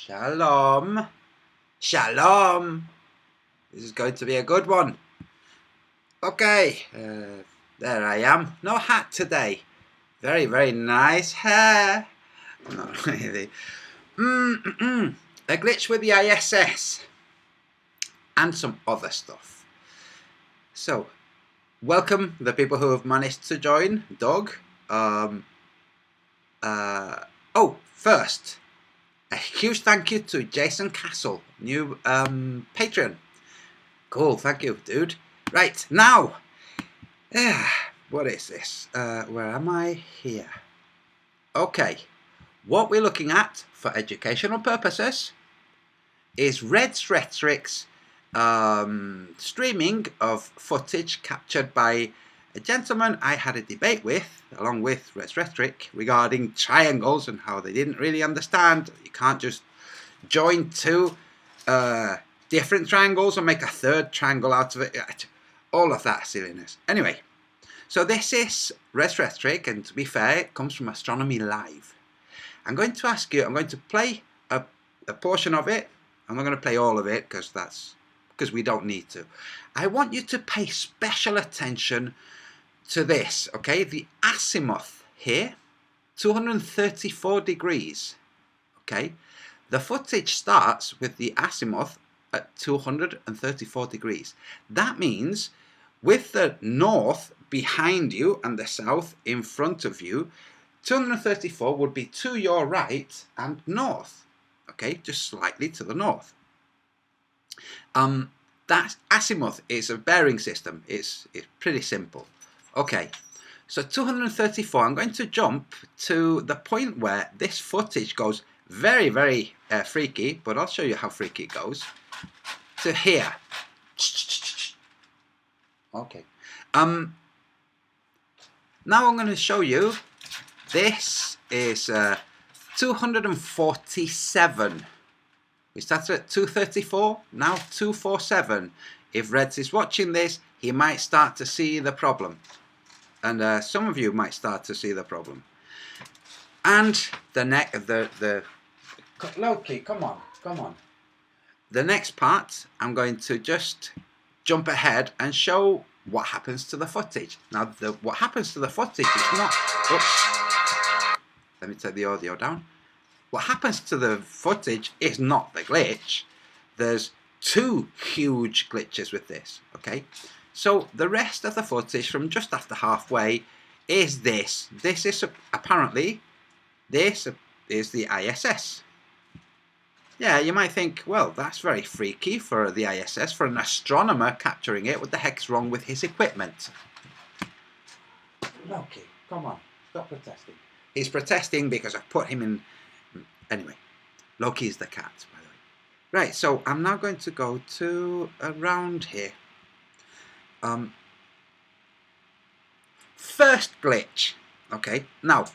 Shalom. Shalom. This is going to be a good one. Okay, there I am. No hat today. Very, very nice hair. Not really. A glitch with the ISS. And some other stuff. So, welcome the people who have managed to join. Doug. First, a huge thank you to Jason Castle, new patron. Cool, thank you, dude. Right, now, what is this? Where am I? Here. Okay, what we're looking at for educational purposes is Red's Rhetoric's streaming of footage captured by a gentleman I had a debate with, along with Red's Rhetoric, regarding triangles and how they didn't really understand. You can't just join two different triangles and make a third triangle out of it. All of that silliness. Anyway, so this is Red's Rhetoric, and to be fair, it comes from Astronomy Live. I'm going to ask you, I'm going to play a portion of it. I'm not going to play all of it because we don't need to. I want you to pay special attention to this, okay? The azimuth here, 234 degrees, okay? The footage starts with the azimuth at 234 degrees. That means with the north behind you and the south in front of you, 234 would be to your right and north, okay? Just slightly to the north. That azimuth is a bearing system. It's pretty simple. Okay, so 234, I'm going to jump to the point where this footage goes very, very freaky, but I'll show you how freaky it goes, to here. Okay. Now I'm going to show you, this is 247. We started at 234, now 247. If Reds is watching this, he might start to see the problem. And some of you might start to see the problem. And Loki, come on. The next part, I'm going to just jump ahead and show what happens to the footage. Now, what happens to the footage is not... Oops. Let me take the audio down. What happens to the footage is not the glitch. There's two huge glitches with this, okay? So the rest of the footage from just after halfway is this. This is apparently, this is the ISS. Yeah, you might think, well, that's very freaky for the ISS, for an astronomer capturing it. What the heck's wrong with his equipment? Loki, come on, stop protesting. He's protesting because I've put him in... Anyway, Loki is the cat, by the way. Right, so I'm now going to go to around here. First glitch. Okay, now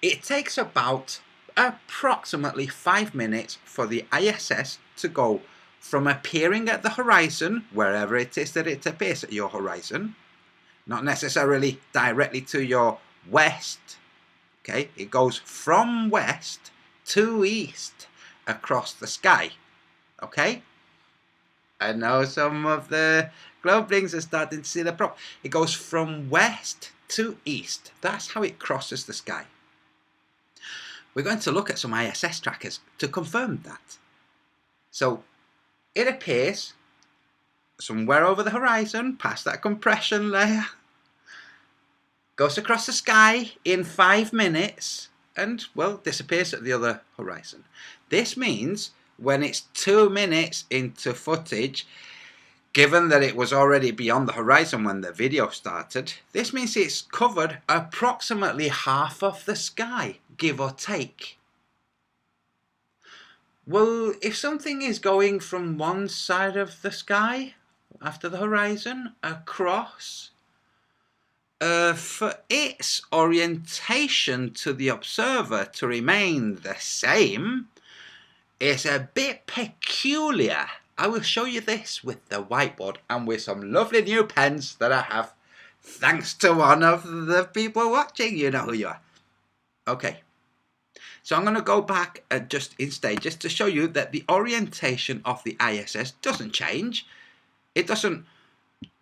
it takes about approximately 5 minutes for the ISS to go from appearing at the horizon, wherever it is that it appears at your horizon, not necessarily directly to your west. Okay, it goes from west to east across the sky. Okay, I know some of the globelings are starting to see the problem. It goes from west to east. That's how it crosses the sky. We're going to look at some ISS trackers to confirm that. So it appears somewhere over the horizon, past that compression layer, goes across the sky in 5 minutes, and, well, disappears at the other horizon. This means when it's 2 minutes into footage, given that it was already beyond the horizon when the video started, this means it's covered approximately half of the sky, give or take. Well, if something is going from one side of the sky, after the horizon, across, for its orientation to the observer to remain the same, it's a bit peculiar. I will show you this with the whiteboard and with some lovely new pens that I have thanks to one of the people watching. You know who you are. Okay. So I'm going to go back just in stages to show you that the orientation of the ISS doesn't change. It doesn't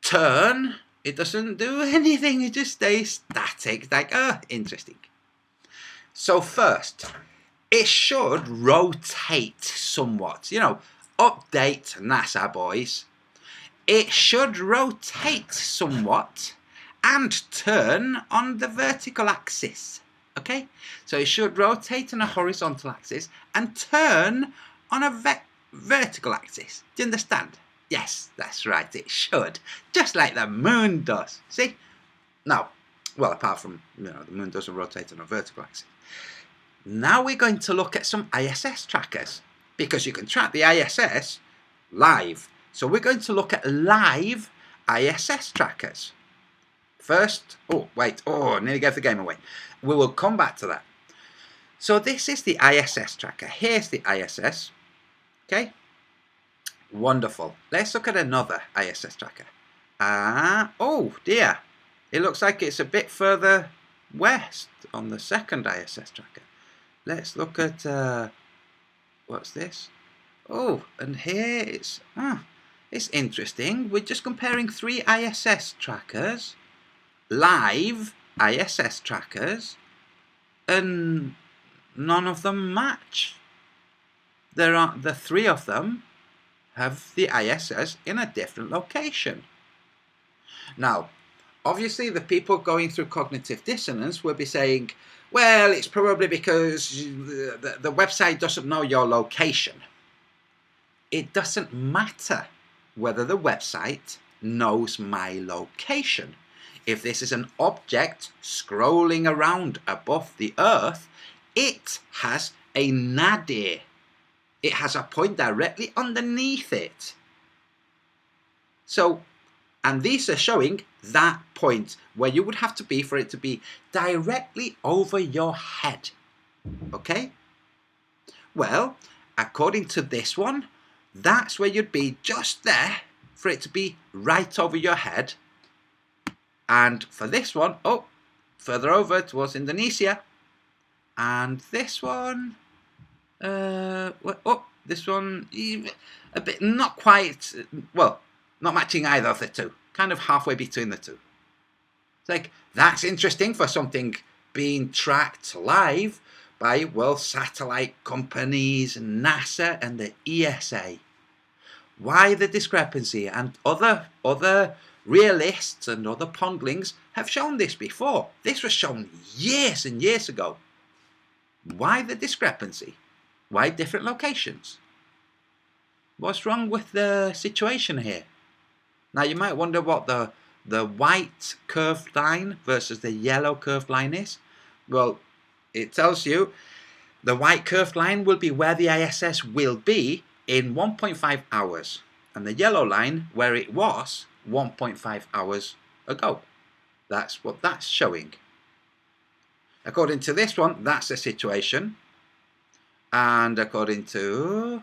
turn. It doesn't do anything. It just stays static. Like, interesting. So first, it should rotate somewhat. You know, update NASA, boys. It should rotate somewhat and turn on the vertical axis. Okay? So it should rotate on a horizontal axis and turn on a vertical axis. Do you understand? Yes, that's right, it should. Just like the moon does. See? Now, well, apart from, the moon doesn't rotate on a vertical axis. Now we're going to look at some ISS trackers, because you can track the ISS live. So we're going to look at live ISS trackers. First, I nearly gave the game away. We will come back to that. So this is the ISS tracker. Here's the ISS. Okay? Wonderful. Let's look at another ISS tracker. Oh dear. It looks like it's a bit further west on the second ISS tracker. Let's look at, what's this? Oh, and here it's interesting. We're just comparing 3 ISS trackers, live ISS trackers, and none of them match. The 3 of them have the ISS in a different location. Now, obviously the people going through cognitive dissonance will be saying, well, it's probably because the website doesn't know your location. It doesn't matter whether the website knows my location. If this is an object scrolling around above the Earth, it has a nadir. It has a point directly underneath it. So, and these are showing that point where you would have to be for it to be directly over your head. Okay? Well, according to this one, that's where you'd be, just there, for it to be right over your head. And for this one, further over towards Indonesia. And this one, this one, a bit, not quite, well, not matching either of the two. Kind of halfway between the two. It's like, that's interesting for something being tracked live by, well, satellite companies, NASA and the ESA. Why the discrepancy? And other realists and other pondlings have shown this before. This was shown years and years ago. Why the discrepancy? Why different locations? What's wrong with the situation here? Now you might wonder what the white curved line versus the yellow curved line is. Well, it tells you the white curved line will be where the ISS will be in 1.5 hours. And the yellow line where it was 1.5 hours ago. That's what that's showing. According to this one, that's the situation. And according to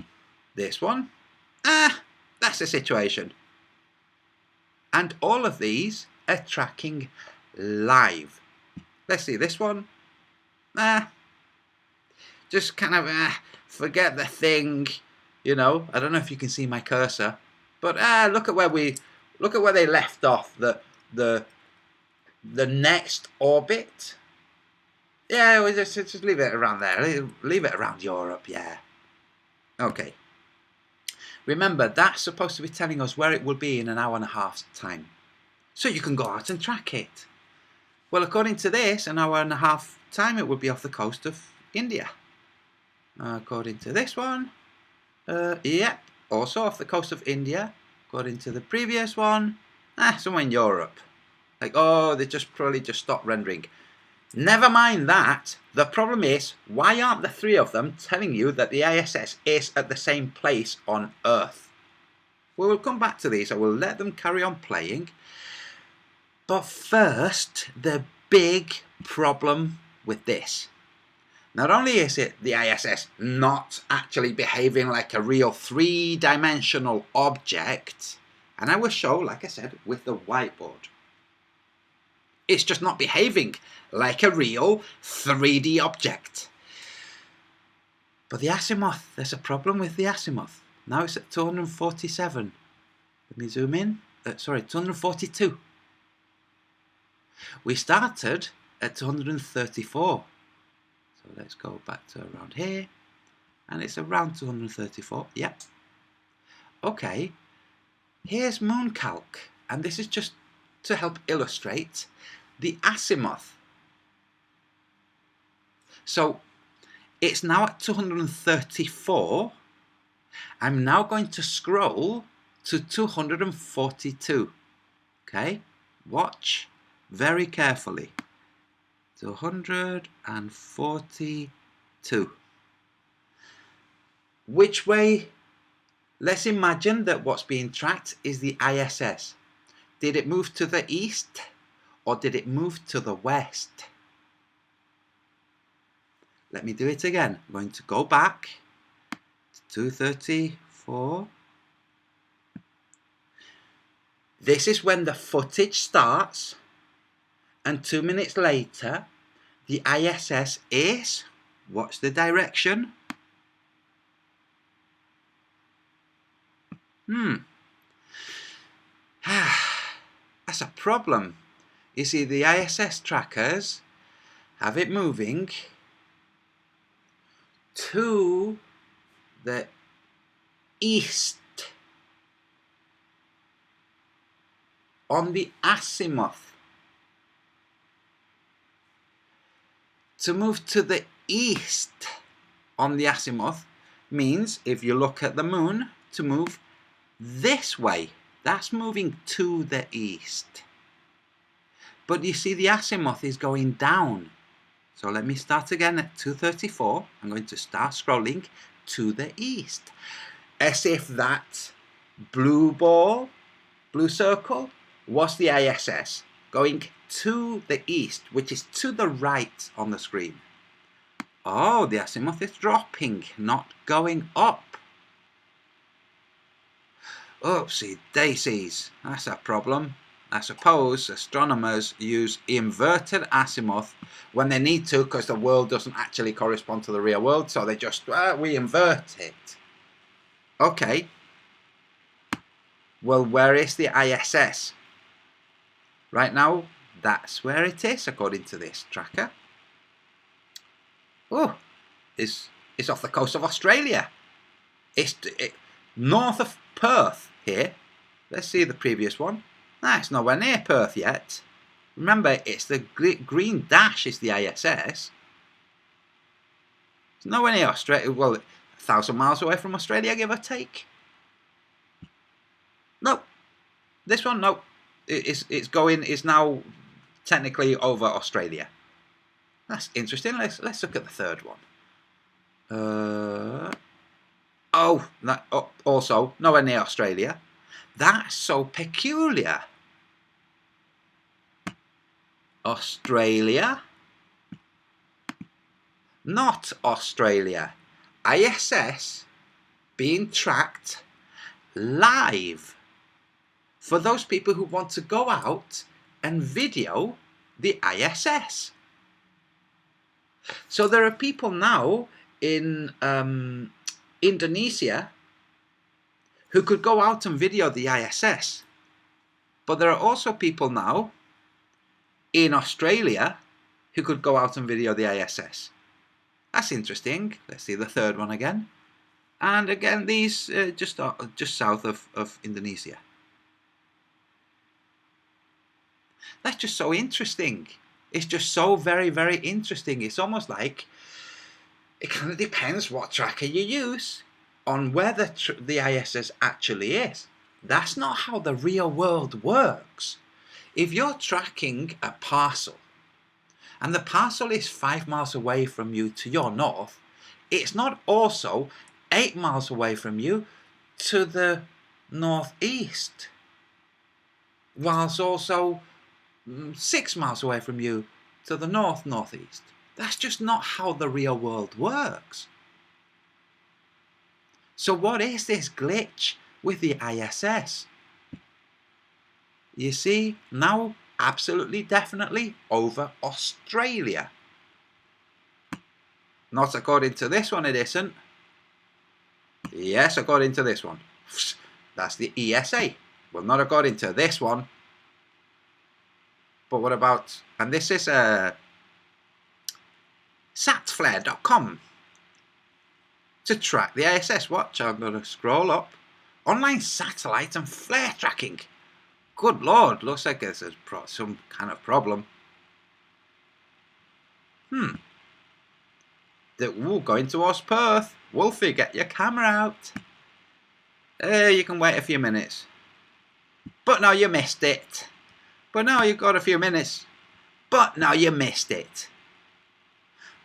this one, that's the situation. And all of these are tracking live. Let's see, this one, just kind of forget the thing, I don't know if you can see my cursor, but look at where they left off. The next orbit. Yeah, we'll just leave it around there. Leave it around Europe, yeah. Okay. Remember, that's supposed to be telling us where it will be in an hour and a half's time. So you can go out and track it. Well, according to this, an hour and a half time, it would be off the coast of India. According to this one, yep, also off the coast of India. According to the previous one, somewhere in Europe. Like, they probably just stopped rendering. Never mind that. The problem is, why aren't the 3 of them telling you that the ISS is at the same place on Earth? We will come back to these. I will let them carry on playing. But first, the big problem with this. Not only is it the ISS not actually behaving like a real 3-dimensional object, and I will show, like I said, with the whiteboard. It's just not behaving like a real 3D object. But the azimuth, there's a problem with the azimuth. Now it's at 247. Let me zoom in. Sorry, 242. We started at 234. So let's go back to around here. And it's around 234. Yep. Okay. Here's Mooncalc. And this is just to help illustrate the azimuth. So it's now at 234. I'm now going to scroll to 242. Okay, watch very carefully. 242. Which way? Let's imagine that what's being tracked is the ISS. Did it move to the east or did it move to the west? Let me do it again. I'm going to go back to 234. This is when the footage starts, and 2 minutes later, the ISS is, what's the direction? That's a problem. You see, the ISS trackers have it moving to the east on the azimuth. To move to the east on the azimuth means, if you look at the moon, to move this way. That's moving to the east. But you see, the azimuth is going down. So let me start again at 234. I'm going to start scrolling to the east. As if that blue ball, blue circle, was the ISS. Going to the east, which is to the right on the screen. Oh, the azimuth is dropping, not going up. Oopsie daisies, that's a problem. I suppose astronomers use inverted azimuth when they need to, because the world doesn't actually correspond to the real world, so they just, we invert it. Okay. Well, where is the ISS? Right now, that's where it is, according to this tracker. Oh, it's off the coast of Australia. It's north of Perth here. Let's see the previous one. It's nowhere near Perth yet. Remember, it's the green dash is the ISS. It's nowhere near Australia. Well, 1,000 miles away from Australia, give or take. No, this one, no. It's now technically over Australia. That's interesting. Let's look at the third one. Also nowhere near Australia. That's so peculiar. Australia, not Australia. ISS being tracked live for those people who want to go out and video the ISS. So there are people now in Indonesia who could go out and video the ISS. But there are also people now in Australia who could go out and video the ISS. That's interesting. Let's see the third one again. And again, these just south of Indonesia. That's just so interesting. It's just so very, very interesting. It's almost like it kind of depends what tracker you use on where the ISS actually is. That's not how the real world works. If you're tracking a parcel and the parcel is 5 miles away from you to your north, it's not also 8 miles away from you to the northeast, whilst also 6 miles away from you to the northeast. That's just not how the real world works. So what is this glitch with the ISS? You see, now absolutely definitely over Australia. Not according to this one, it isn't. Yes, according to this one. That's the ESA. Well, not according to this one. But what about... And this is satflare.com. To track the ISS. Watch, I'm going to scroll up. Online satellite and flare tracking. Good Lord, looks like there's some kind of problem. Going towards Perth. Wolfie, get your camera out. You can wait a few minutes. But no, you missed it. But now you've got a few minutes. But now you missed it.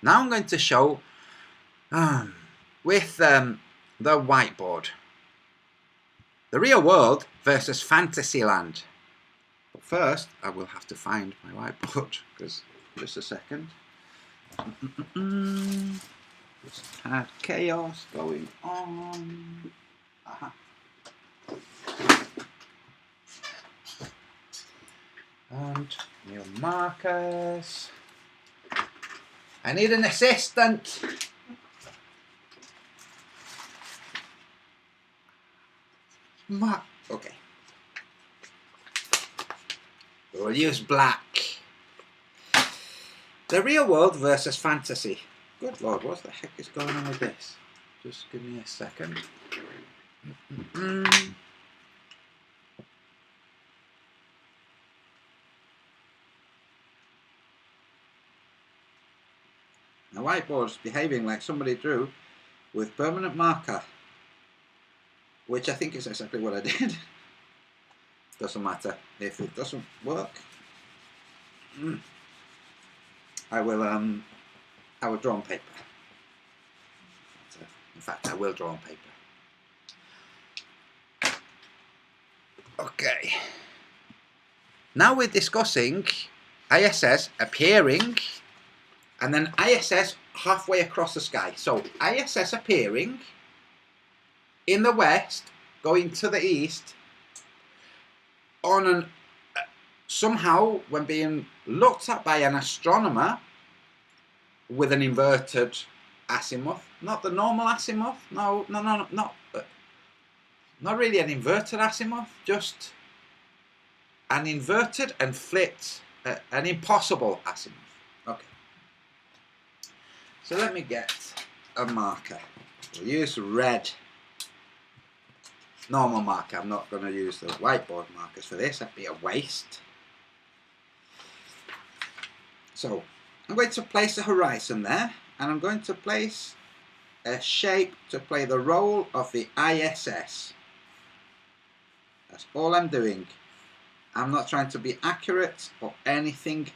Now I'm going to show with the whiteboard. The real world versus Fantasyland. But first, I will have to find my whiteboard. Because just a second. Just had chaos going on. And new markers. I need an assistant. Okay. We'll use black. The real world versus fantasy. Good Lord, what the heck is going on with this? Just give me a second. The whiteboard's behaving like somebody drew with permanent marker, which I think is exactly what I did. Doesn't matter if it doesn't work. I will draw on paper. In fact, I will draw on paper. Okay. Now we're discussing ISS appearing and then ISS halfway across the sky. So ISS appearing in the west, going to the east, on an somehow when being looked at by an astronomer with an inverted azimuth, not the normal azimuth, not really an inverted azimuth, just an inverted and flipped, an impossible azimuth. Okay. So let me get a marker. We'll use red. Normal marker. I'm not going to use the whiteboard markers for this. That'd be a waste. So I'm going to place a horizon there, and I'm going to place a shape to play the role of the ISS. That's all I'm doing. I'm not trying to be accurate or anything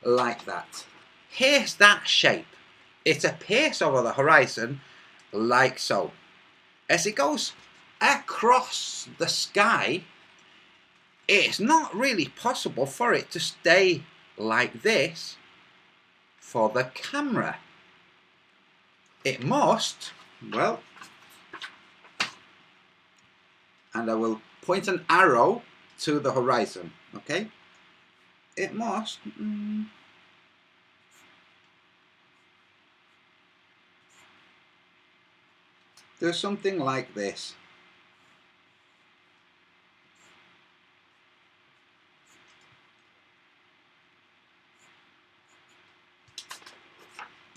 like that. Here's that shape. It appears over the horizon like so. As it goes across the sky, it's not really possible for it to stay like this for the camera. It must, well, and I will point an arrow to the horizon, okay? It must do something like this.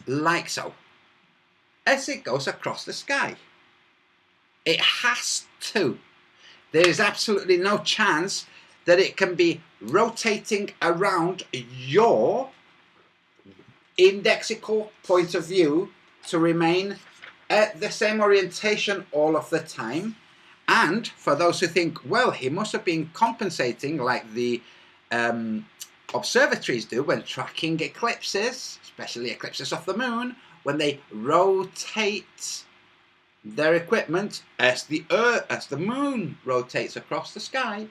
Like so, as it goes across the sky. It has to. There is absolutely no chance that it can be rotating around your indexical point of view to remain at the same orientation all of the time. And for those who think, well, he must have been compensating like the observatories do when tracking eclipses, especially eclipses of the moon, when they rotate their equipment as the moon rotates across the sky.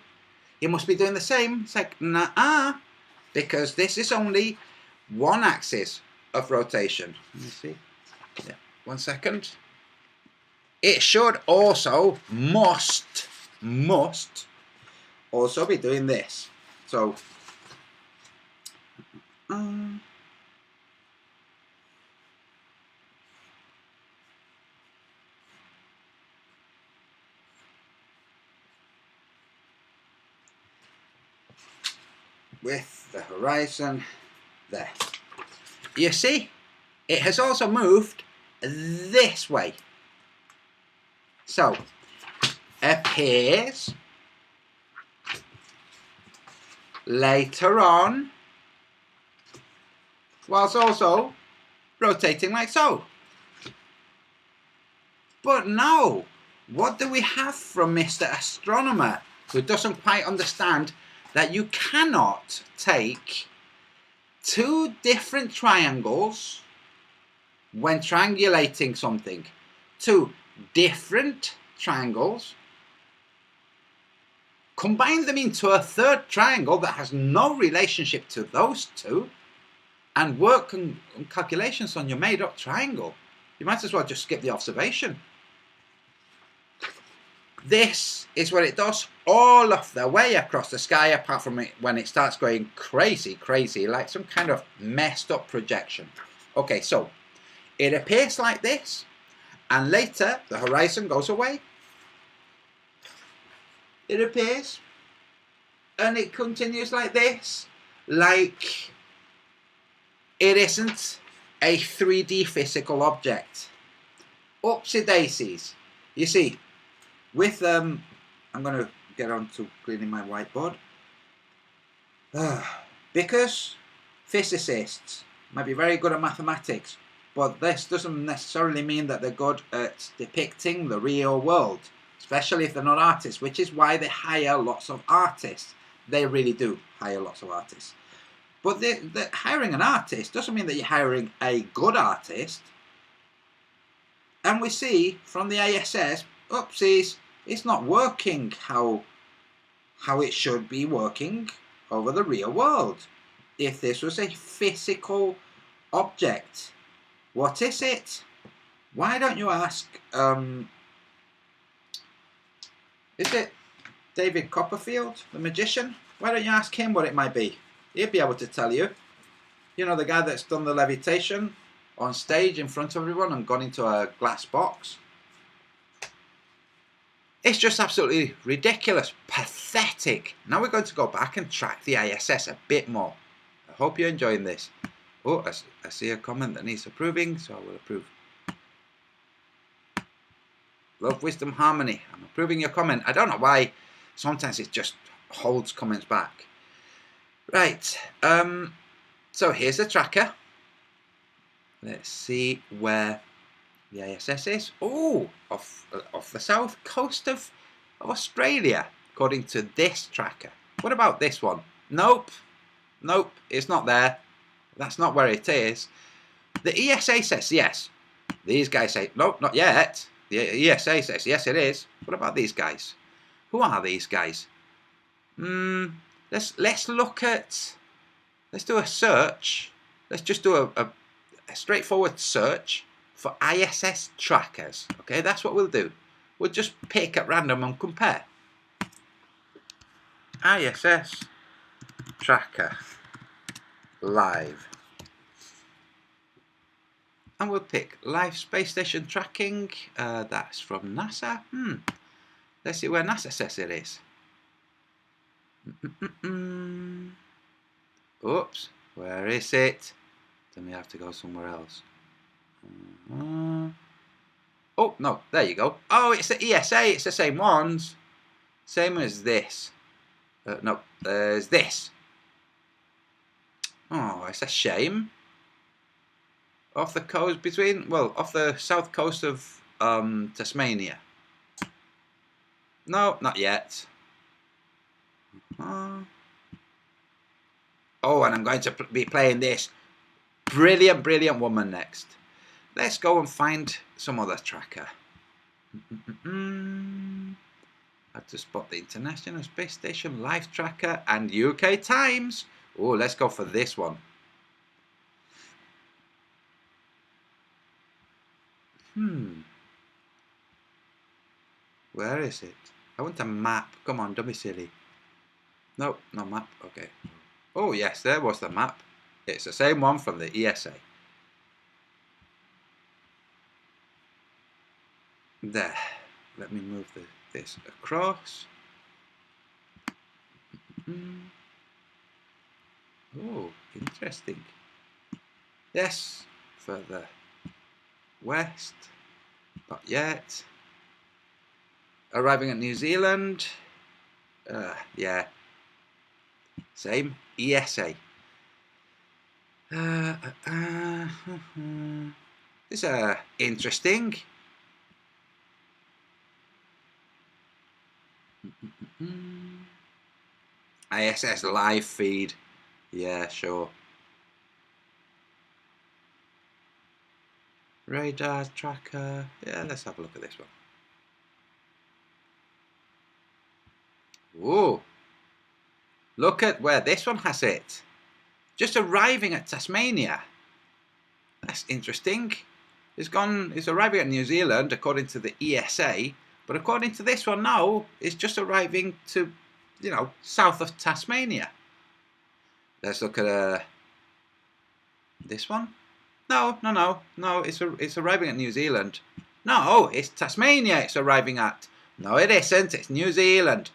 You must be doing the same. It's like, nah, because this is only one axis of rotation. Let me see. Yeah, 1 second. It should also, must also be doing this. So, with the horizon there. You see, it has also moved this way. So, appears later on, whilst also rotating like so. But now, what do we have from Mr. Astronomer, who doesn't quite understand that you cannot take two different triangles when triangulating something? Two different triangles, combine them into a third triangle that has no relationship to those two, and work on calculations on your made up triangle. You might as well just skip the observation. This is what it does all of the way across the sky, apart from it when it starts going crazy, like some kind of messed up projection. Okay, so it appears like this, and later the horizon goes away. It appears, and it continues like this, like it isn't a 3D physical object. Oopsie daisies. You see, with I'm going to get on to cleaning my whiteboard. Because physicists might be very good at mathematics, but this doesn't necessarily mean that they're good at depicting the real world, especially if they're not artists, which is why they hire lots of artists. They really do hire lots of artists. But hiring an artist doesn't mean that you're hiring a good artist. And we see from the ISS, oopsies, it's not working how it should be working over the real world. If this was a physical object, what is it? Why don't you ask, is it David Copperfield, the magician? Why don't you ask him what it might be? He'll be able to tell you. You know, the guy that's done the levitation on stage in front of everyone and gone into a glass box. It's just absolutely ridiculous, pathetic. Now we're going to go back and track the ISS a bit more. I hope you're enjoying this. Oh, I see a comment that needs approving, so I will approve. Love, wisdom, harmony. I'm approving your comment. I don't know why. Sometimes it just holds comments back. Right. So here's the tracker. Let's see where the ISS is. Oh, off the south coast of Australia, according to this tracker. What about this one? Nope, it's not there. That's not where it is. The ESA says yes. These guys say nope, not yet. The ESA says yes, it is. What about these guys? Who are these guys? Let's look at. Let's do a search. Let's just do a straightforward search for ISS trackers. Okay, that's what we'll do. We'll just pick at random and compare. ISS tracker live. And we'll pick live space station tracking. That's from NASA. Let's see where NASA says it is. Oops, where is it? Then we have to go somewhere else. Oh, no, there you go. Oh, it's the ESA, it's the same ones. Same as this. No, there's this. Oh, it's a shame. Off the coast off the south coast of Tasmania. No, not yet. Oh, and I'm going to be playing this brilliant woman next. Let's go and find some other tracker. I have to spot the International Space Station live tracker and UK times. Oh, let's go for this one. Where is it? I want a map. Come on, don't be silly. No, no map. Okay. Oh, yes, there was the map. It's the same one from the ESA. There. Let me move this across. Oh, interesting. Yes, further west. Not yet. Arriving at New Zealand. Yeah. Same. ESA. This is interesting. ISS live feed. Yeah, sure. Radar tracker. Yeah, let's have a look at this one. Whoa. Look at where this one has it. Just arriving at Tasmania. That's interesting. It's arriving at New Zealand according to the ESA, but according to this one now, it's just arriving to, south of Tasmania. Let's look at this one. No. It's arriving at New Zealand. No, it's Tasmania. It's arriving at. No, it isn't. It's New Zealand.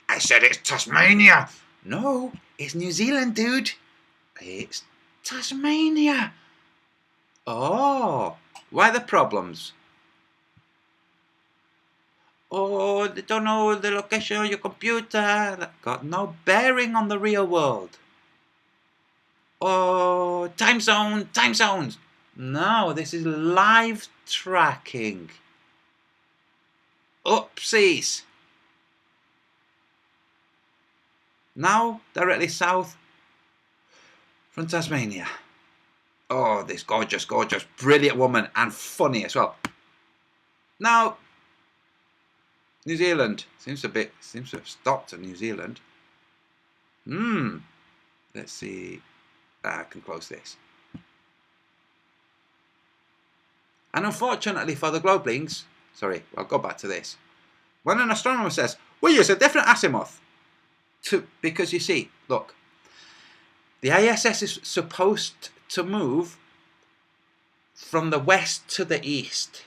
I said it's Tasmania. No, it's New Zealand, dude. It's Tasmania. Oh, why the problems? Oh, they don't know the location of your computer. That got no bearing on the real world. Oh, time zones. No, this is live tracking. Oopsies. Now, directly south from Tasmania. Oh, this gorgeous, brilliant woman, and funny as well. Now, New Zealand seems to have stopped at New Zealand. Let's see. I can close this. And unfortunately for the Globelings, sorry, I'll go back to this. When an astronomer says, we use a different azimuth, because you see, look, the ISS is supposed to move from the west to the east.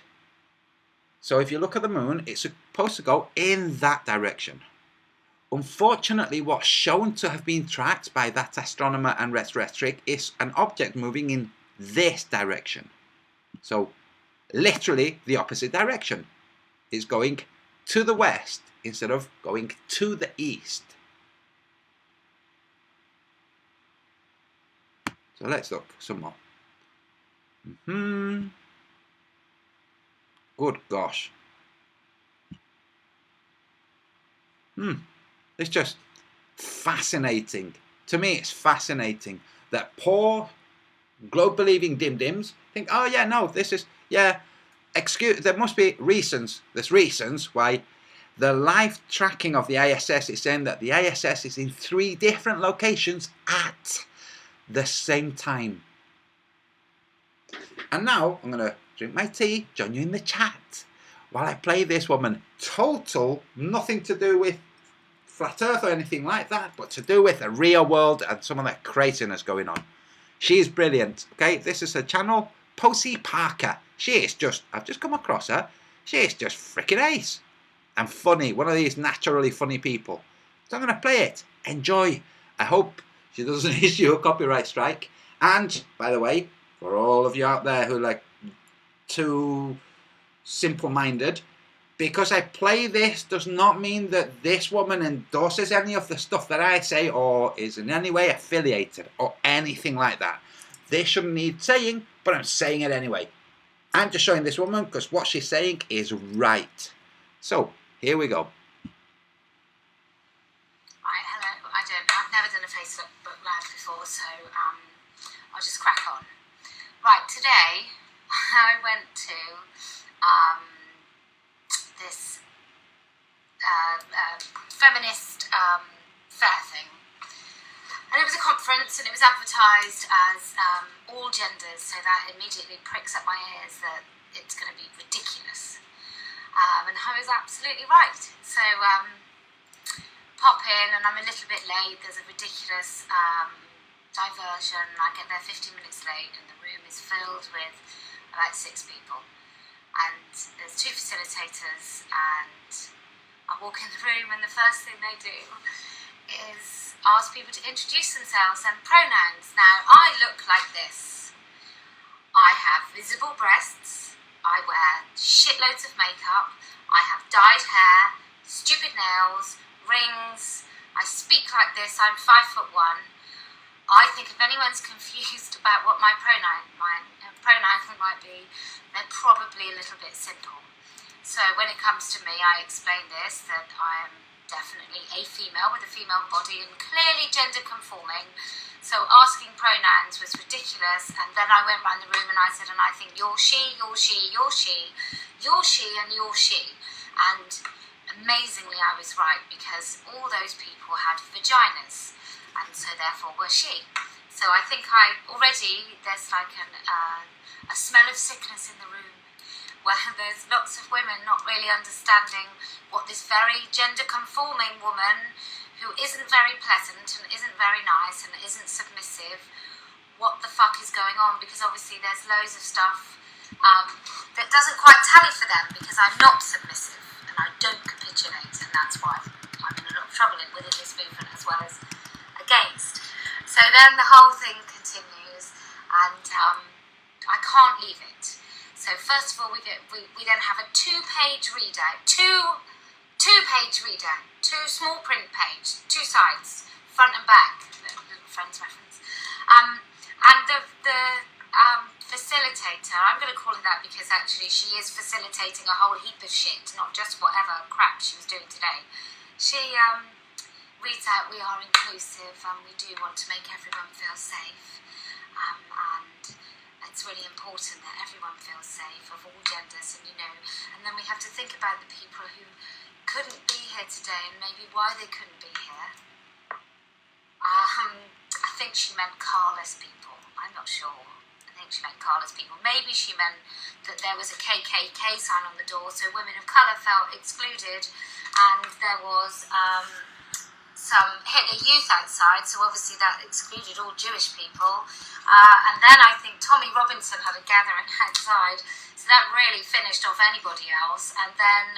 So if you look at the moon, it's supposed to go in that direction. Unfortunately, what's shown to have been tracked by that astronomer and retrometric is an object moving in this direction. So literally the opposite direction. It's going to the west instead of going to the east. So let's look some more. Good gosh. It's just fascinating. To me, it's fascinating that poor globe-believing dim-dims think, oh yeah, no, this is, yeah, there must be reasons. There's reasons why the live tracking of the ISS is saying that the ISS is in 3 different locations at the same time. And now I'm going to drink my tea, join you in the chat while I play this woman. Total, nothing to do with flat earth or anything like that, but to do with the real world and some of that craziness going on. She's brilliant. Okay, this is her channel, Posey Parker. She is just, I've just come across her. She is just freaking ace and funny. One of these naturally funny people. So I'm going to play it. Enjoy. I hope she doesn't issue a copyright strike. And by the way, for all of you out there who are like too simple-minded, because I play this does not mean that this woman endorses any of the stuff that I say or is in any way affiliated or anything like that. This shouldn't need saying, but I'm saying it anyway. I'm just showing this woman because what she's saying is right. So, here we go. Right, hello. I've never done a Facebook Live before, so I'll just crack on. Right, today I went to this feminist fair thing, and it was a conference, and it was advertised as all genders, so that immediately pricks up my ears that it's going to be ridiculous, and I was absolutely right. So pop in, and I'm a little bit late. There's a ridiculous diversion. I get there 15 minutes late, and the room is filled with about 6 people. And there's 2 facilitators, and I walk in the room, and the first thing they do is ask people to introduce themselves and pronouns. Now, I look like this. I have visible breasts. I wear shitloads of makeup. I have dyed hair, stupid nails, rings. I speak like this. I'm 5'1". I think if anyone's confused about what my pronouns might be, they're probably a little bit simple. So when it comes to me, I explain this, that I am definitely a female with a female body and clearly gender conforming. So asking pronouns was ridiculous, and then I went around the room and I said, and I think you're she, you're she, you're she, you're she, and you're she. And amazingly I was right, because all those people had vaginas, and so therefore were she. So I think there's like a smell of sickness in the room, where there's lots of women not really understanding what this very gender conforming woman, who isn't very pleasant and isn't very nice and isn't submissive, what the fuck is going on, because obviously there's loads of stuff that doesn't quite tally for them, because I'm not submissive and I don't capitulate, and that's why I'm in a lot of trouble within this movement as well as against. So then the whole thing continues, and I can't leave it. So first of all, we then have a two-page readout, two-page readout, two small print page, two sides, front and back, little Friends reference. And the facilitator, I'm going to call her that because actually she is facilitating a whole heap of shit, not just whatever crap she was doing today. She reads out, we are inclusive and we do want to make everyone feel safe. And it's really important that everyone feels safe, of all genders, and then we have to think about the people who couldn't be here today and maybe why they couldn't be here. I think she meant carless people. I'm not sure. I think she meant carless people. Maybe she meant that there was a KKK sign on the door, so women of colour felt excluded, and there was some Hitler Youth outside, so obviously that excluded all Jewish people. And then I think Tommy Robinson had a gathering outside, so that really finished off anybody else. And then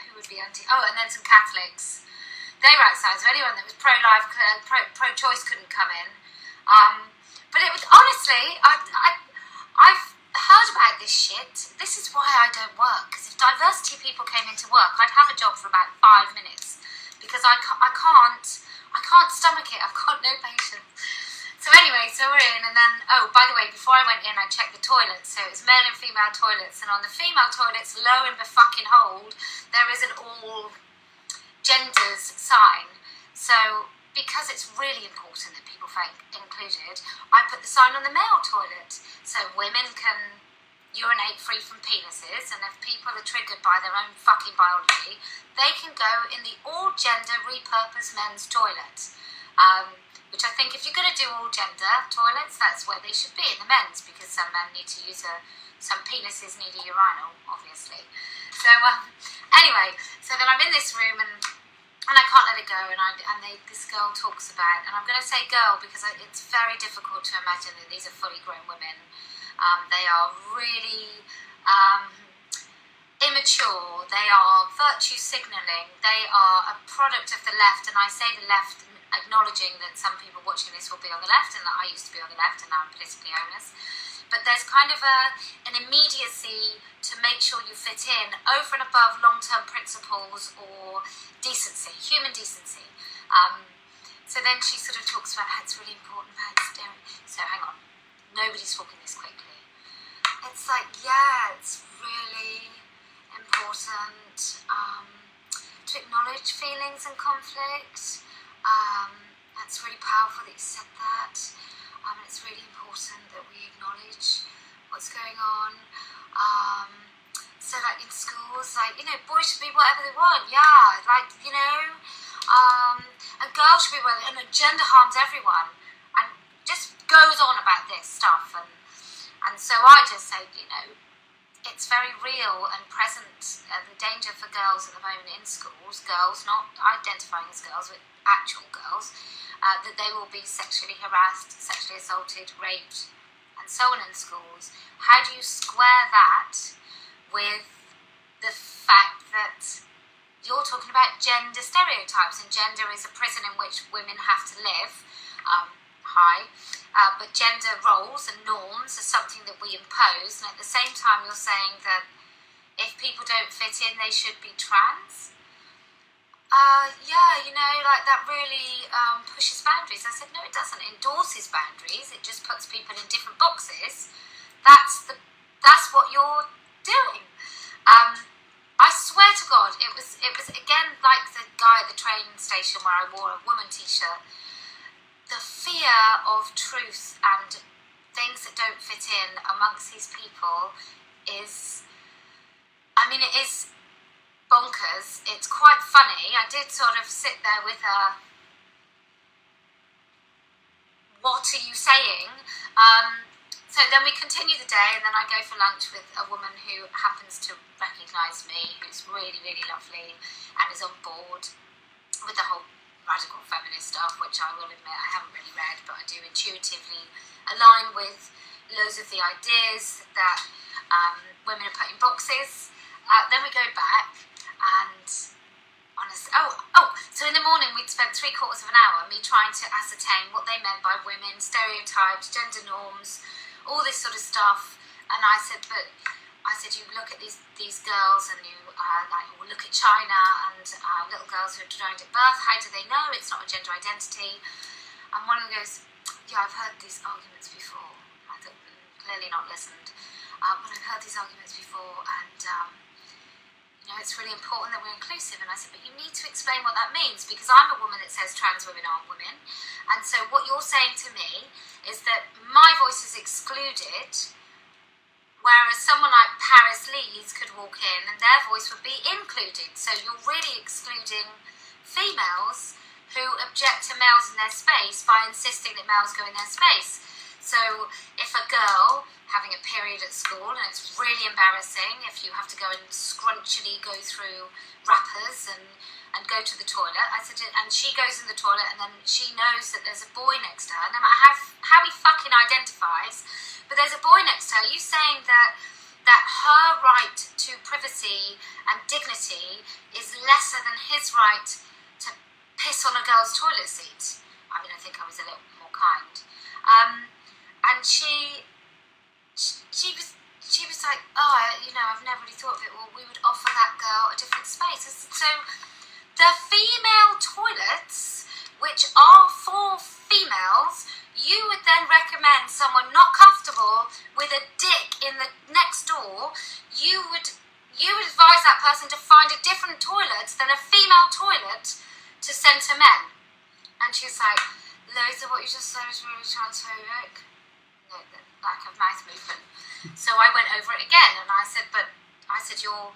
who would be and then some Catholics. They were outside, so anyone that was pro-life, pro-choice couldn't come in. But it was, honestly, I've heard about this shit. This is why I don't work, because if diversity people came into work, I'd have a job for about 5 minutes, because I can't stomach it. I've got no patience. So anyway, so we're in, and then, by the way, before I went in, I checked the toilets. So it was male and female toilets, and on the female toilets, lo and behold, there is an all genders sign. So because it's really important that people feel included, I put the sign on the male toilet, so women can urinate free from penises, and if people are triggered by their own fucking biology, they can go in the all gender repurposed men's toilet. Which I think if you're going to do all gender toilets, that's where they should be, in the men's, because some men need to use some penises need a urinal, obviously. So anyway, so then I'm in this room and I can't let it go, and this girl talks about, and I'm going to say girl because it's very difficult to imagine that these are fully grown women. They are really immature, they are virtue signalling, they are a product of the left, and I say the left acknowledging that some people watching this will be on the left, and that I used to be on the left, and now I'm politically homeless. But there's kind of an immediacy to make sure you fit in over and above long-term principles or decency, human decency. So then she sort of talks about how it's really important about staring. So hang on, nobody's talking this quickly. It's like, yeah, it's really important to acknowledge feelings and conflict. That's really powerful that you said that. And it's really important that we acknowledge what's going on. So like in schools, like, boys should be whatever they want, yeah, like, and girls should be whatever, and gender harms everyone, and just goes on about this stuff, and so I just say, it's very real and present, the danger for girls at the moment in schools, girls not identifying as girls, but actual girls, that they will be sexually harassed, sexually assaulted, raped, and so on in schools. How do you square that with the fact that you're talking about about gender stereotypes, and gender is a prison in which women have to live. But gender roles and norms are something that we impose, and at the same time you're saying that if people don't fit in, they should be trans. That really pushes boundaries. I said, no, it doesn't. It endorses boundaries. It just puts people in different boxes. That's what you're doing. I swear to God, it was again like the guy at the train station where I wore a woman t-shirt. The fear of truth and things that don't fit in amongst these people is, it is bonkers. It's quite funny. I did sort of sit there with a, what are you saying? So then we continue the day, and then I go for lunch with a woman who happens to recognise me, who's really, really lovely, and is on board with the whole radical feminist stuff, which I will admit I haven't really read, but I do intuitively align with loads of the ideas that women are put in boxes. Then we go back, and honestly, so in the morning we'd spent 3/4 of an hour me trying to ascertain what they meant by women, stereotypes, gender norms, all this sort of stuff. And I said, you look at these girls, and you look at China and little girls who are joined at birth. How do they know it's not a gender identity? And one of them goes, yeah, I've heard these arguments before. I thought, clearly not listened. But I've heard these arguments before, and it's really important that we're inclusive. And I said, but you need to explain what that means, because I'm a woman that says trans women aren't women. And so what you're saying to me is that my voice is excluded, whereas someone like Paris Lees could walk in and their voice would be included. So you're really excluding females who object to males in their space by insisting that males go in their space. So if a girl having a period at school, and it's really embarrassing if you have to go and scrunchily go through wrappers and go to the toilet, I said, and she goes in the toilet, and then she knows that there's a boy next to her, no matter how he fucking identifies, but there's a boy next to her. You saying that her right to privacy and dignity is lesser than his right to piss on a girl's toilet seat? I think I was a little more kind. And she was like, I've never really thought of it. Well, we would offer that girl a different space. So the female toilets, which are for females, you would then recommend someone not comfortable with a dick in the next door, you would advise that person to find a different toilet than a female toilet to send to men. And she's like, loads of what you just said is really transphobic. No, the lack of mouth movement. So I went over it again, and I said, you're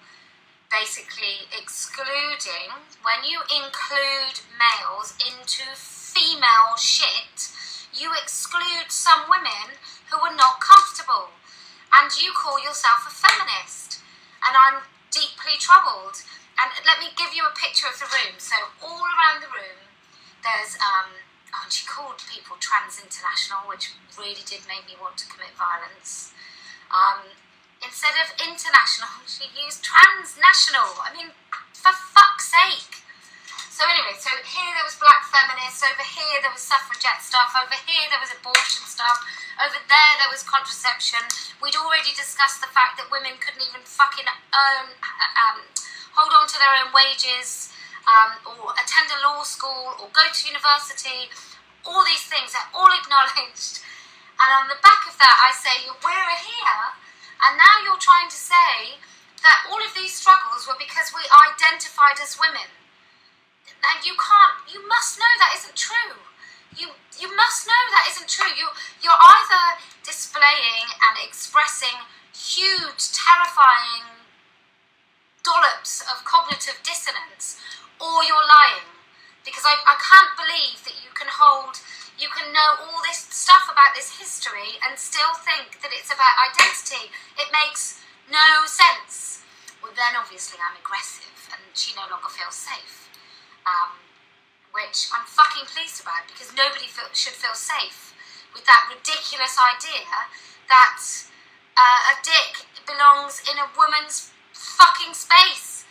basically excluding, when you include males into female shit, you exclude some women who are not comfortable, and you call yourself a feminist, and I'm deeply troubled. And let me give you a picture of the room. So all around the room there's and she called people trans international, which really did make me want to commit violence. Instead of international, she used transnational. For fuck's sake. So anyway, so here there was black feminists, over here there was suffragette stuff, over here there was abortion stuff, over there was contraception. We'd already discussed the fact that women couldn't even fucking hold on to their own wages, or attend a law school, or go to university. All these things are all acknowledged. And on the back of that I say, we're here, and now you're trying to say that all of these struggles were because we identified as women. And you must know that isn't true. You must know that isn't true. You're either displaying and expressing huge, terrifying dollops of cognitive dissonance, or you're lying. Because I can't believe that you can know all this stuff about this history and still think that it's about identity. It makes no sense. Well, then obviously I'm aggressive, and she no longer feels safe. Which I'm fucking pleased about, because nobody should feel safe with that ridiculous idea that a dick belongs in a woman's fucking space.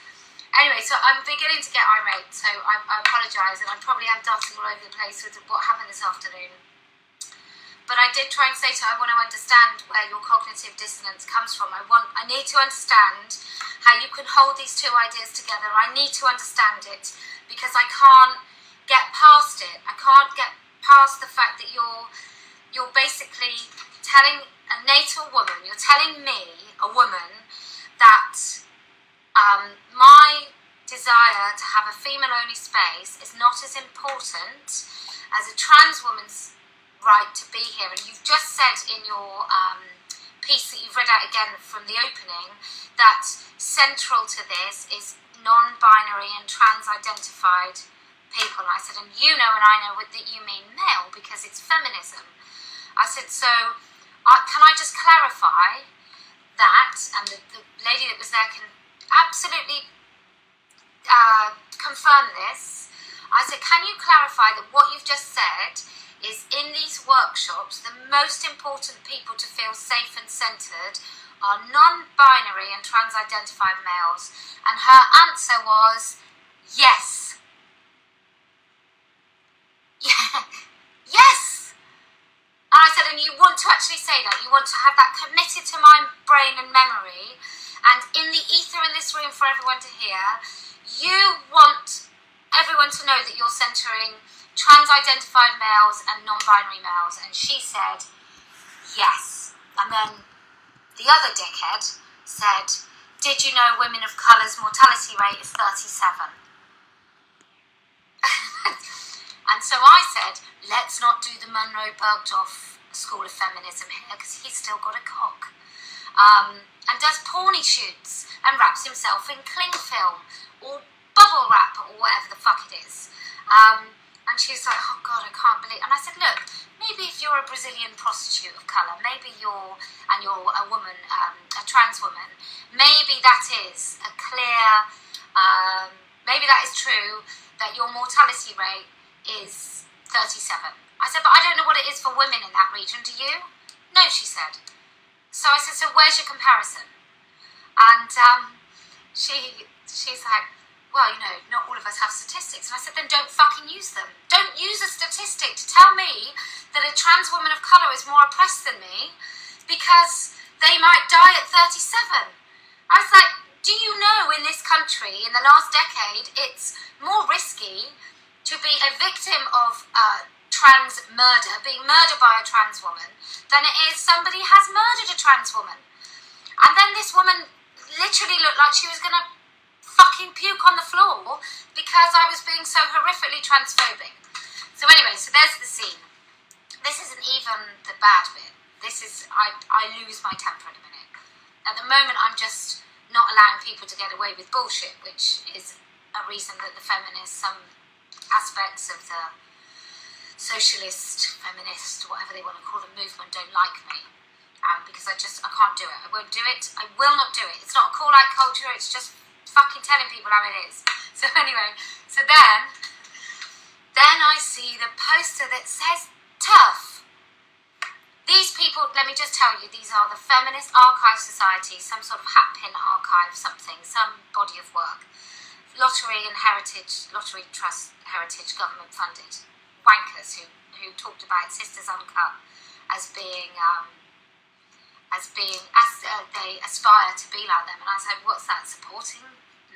Anyway, so I'm beginning to get irate, so I apologise, and I probably am darting all over the place with what happened this afternoon. But I did try and say to her, I want to understand where your cognitive dissonance comes from. I need to understand how you can hold these two ideas together. I need to understand it because I can't get past it. I can't get past the fact that you're basically telling a natal woman, you're telling me, a woman, that my desire to have a female-only space is not as important as a trans woman's right to be here. And you've just said in your piece that you've read out again from the opening that central to this is non-binary and trans-identified people. And I said, and you know and I know that you mean male because it's feminism. I said, so can I just clarify that? And the lady that was there can absolutely confirm this. I said, can you clarify that what you've just said is in these workshops, the most important people to feel safe and centred are non-binary and trans-identified males? And her answer was, yes. Yeah. Yes. And I said, and you want to actually say that? You want to have that committed to my brain and memory, and in the ether in this room for everyone to hear, you want everyone to know that you're centering trans-identified males and non-binary males. And she said, yes. And then the other dickhead said, did you know women of colour's mortality rate is 37? And so I said, let's not do the Monroe Bergdorf School of Feminism here, because he's still got a cock. And does porny shoots and wraps himself in cling film or bubble wrap or whatever the fuck it is. And she was like, oh God, I can't believe. And I said, look, maybe if you're a Brazilian prostitute of colour, maybe you're a woman, a trans woman, maybe that is a clear, maybe that is true, that your mortality rate is 37. I said, but I don't know what it is for women in that region, do you? No, she said. So I said, so where's your comparison? And she's like, well, you know, not all of us have statistics. And I said, then don't fucking use them. Don't use a statistic to tell me that a trans woman of colour is more oppressed than me because they might die at 37. I was like, do you know in this country, in the last decade, it's more risky to be a victim of trans murder, being murdered by a trans woman, than it is somebody has murdered a trans woman. And then this woman literally looked like she was going to fucking puke on the floor because I was being so horrifically transphobic. So anyway, so there's the scene. This isn't even the bad bit. This is, I lose my temper in a minute. At the moment, I'm just not allowing people to get away with bullshit, which is a reason that the feminists, some aspects of the socialist, feminist, whatever they want to call the movement, don't like me. Because I can't do it. I won't do it. I will not do it. It's not a call-out culture, it's just fucking telling people how it is. So anyway, so then I see the poster that says TERF. These people, let me just tell you, these are the Feminist Archive Society, some sort of hatpin archive, something, some body of work. Lottery and Heritage, Lottery Trust Heritage, government funded wankers who talked about Sisters Uncut as being they aspire to be like them. And I was like, what's that, supporting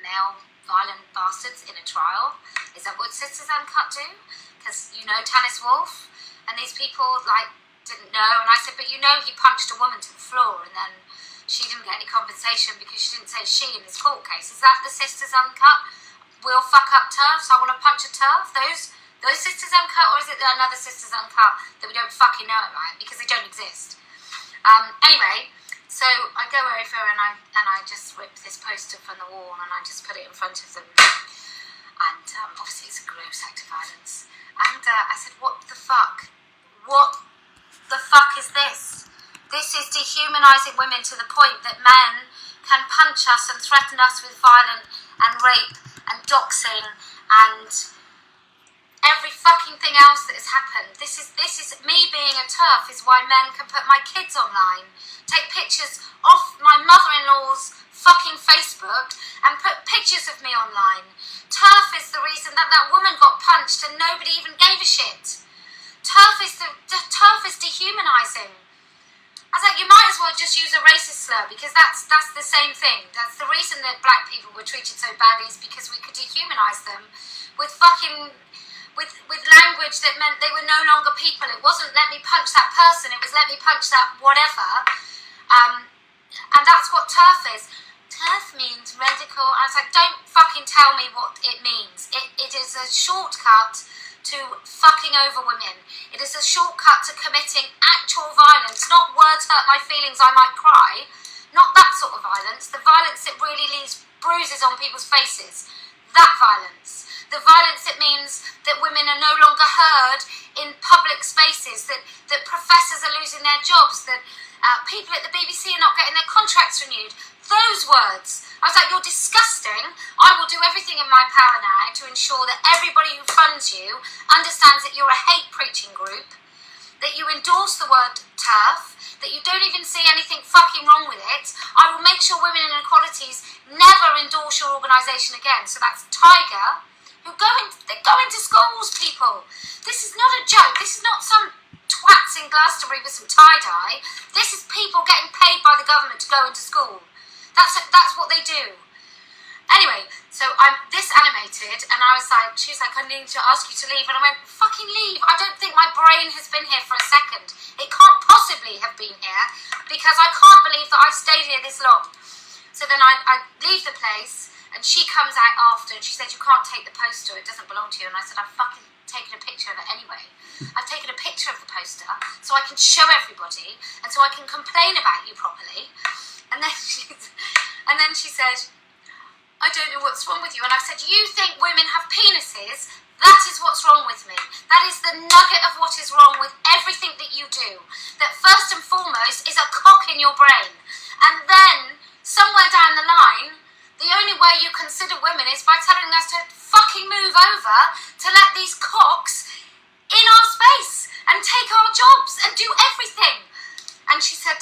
male violent bastards in a trial? Is that what Sisters Uncut do? Because, you know, Tanis Wolfe and these people, like, didn't know. And I said, but you know, he punched a woman to the floor and then she didn't get any compensation because she didn't say she in this court case. Is that the Sisters Uncut? We'll fuck up TERFs, I want to punch a TERF? Those Sisters Uncut, or is it another Sisters Uncut that we don't fucking know about because they don't exist? Anyway, so I go over and I just rip this poster from the wall and I just put it in front of them. And obviously it's a gross act of violence. And I said, what the fuck? What the fuck is this? This is dehumanising women to the point that men can punch us and threaten us with violence and rape and doxing and every fucking thing else that has happened. This is me being a TERF is why men can put my kids online, take pictures off my mother-in-law's fucking Facebook and put pictures of me online. TERF is the reason that that woman got punched and nobody even gave a shit. TERF is dehumanising. I was like, you might as well just use a racist slur, because that's the same thing. That's the reason that black people were treated so badly, is because we could dehumanise them with fucking with language that meant they were no longer people. It wasn't let me punch that person, it was let me punch that whatever. And that's what TERF is. TERF means radical. I was like, don't fucking tell me what it means. It is a shortcut to fucking over women. It is a shortcut to committing actual violence, not words hurt my feelings, I might cry. Not that sort of violence. The violence that really leaves bruises on people's faces. That violence. The violence that means that women are no longer heard in public spaces, that professors are losing their jobs, that people at the BBC are not getting their contracts renewed. Those words. I was like, you're disgusting. I will do everything in my power now to ensure that everybody who funds you understands that you're a hate preaching group, that you endorse the word TERF, that you don't even see anything fucking wrong with it. I will make sure Women and Inequalities never endorse your organisation again. So that's Tiger, who they're going to schools, people. This is not a joke. This is not some twats in Glastonbury with some tie-dye. This is people getting paid by the government to go into school. That's what they do. Anyway, so I'm this animated, and I was like, she was like, I need to ask you to leave, and I went, fucking leave. I don't think my brain has been here for a second. It can't possibly have been here, because I can't believe that I've stayed here this long. So then I leave the place, and she comes out after, and she said, you can't take the poster, it doesn't belong to you. And I said, I've fucking taken a picture of it anyway. I've taken a picture of the poster so I can show everybody, and so I can complain about you properly. And then she said, I don't know what's wrong with you. And I said, you think women have penises? That is what's wrong with me. That is the nugget of what is wrong with everything that you do. That first and foremost is a cock in your brain. And then, somewhere down the line, the only way you consider women is by telling us to fucking move over to let these cocks in our space and take our jobs and do everything. And she said,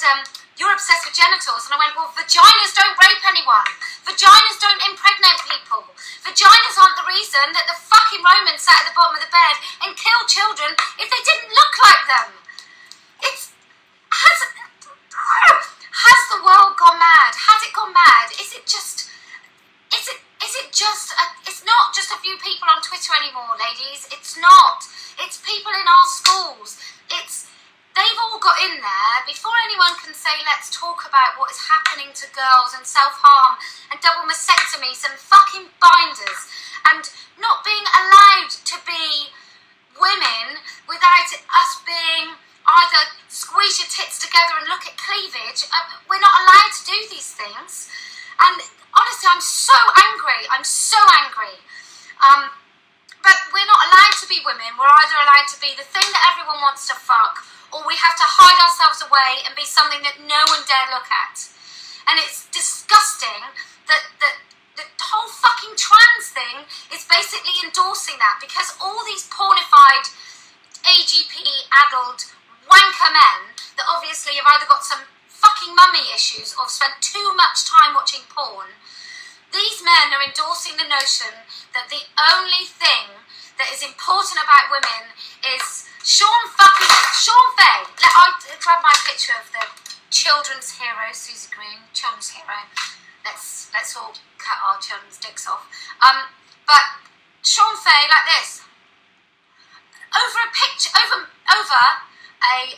you're obsessed with genitals. And I went, well, vaginas don't rape anyone. Vaginas don't impregnate people. Vaginas aren't the reason that the fucking Romans sat at the bottom of the bed and killed children if they didn't look like them. Has the world gone mad? Has it gone mad? It's not just a few people on Twitter anymore, ladies. It's not. It's people in our schools. They've all got in there before anyone can say, let's talk about what is happening to girls and self-harm and double mastectomies and fucking binders and not being allowed to be women without us being either squeeze your tits together and look at cleavage. We're not allowed to do these things. And honestly, I'm so angry. But we're not allowed to be women. We're either allowed to be the thing that everyone wants to fuck, or we have to hide ourselves away and be something that no one dare look at. And it's disgusting that the whole fucking trans thing is basically endorsing that, because all these pornified, AGP-addled wanker men that obviously have either got some fucking mummy issues or spent too much time watching porn, these men are endorsing the notion that the only thing that is important about women is Sean Fay. I'll grab my picture of the children's hero, Susie Green, children's hero. Let's all cut our children's dicks off. But Sean Fay, like this, over a picture, over a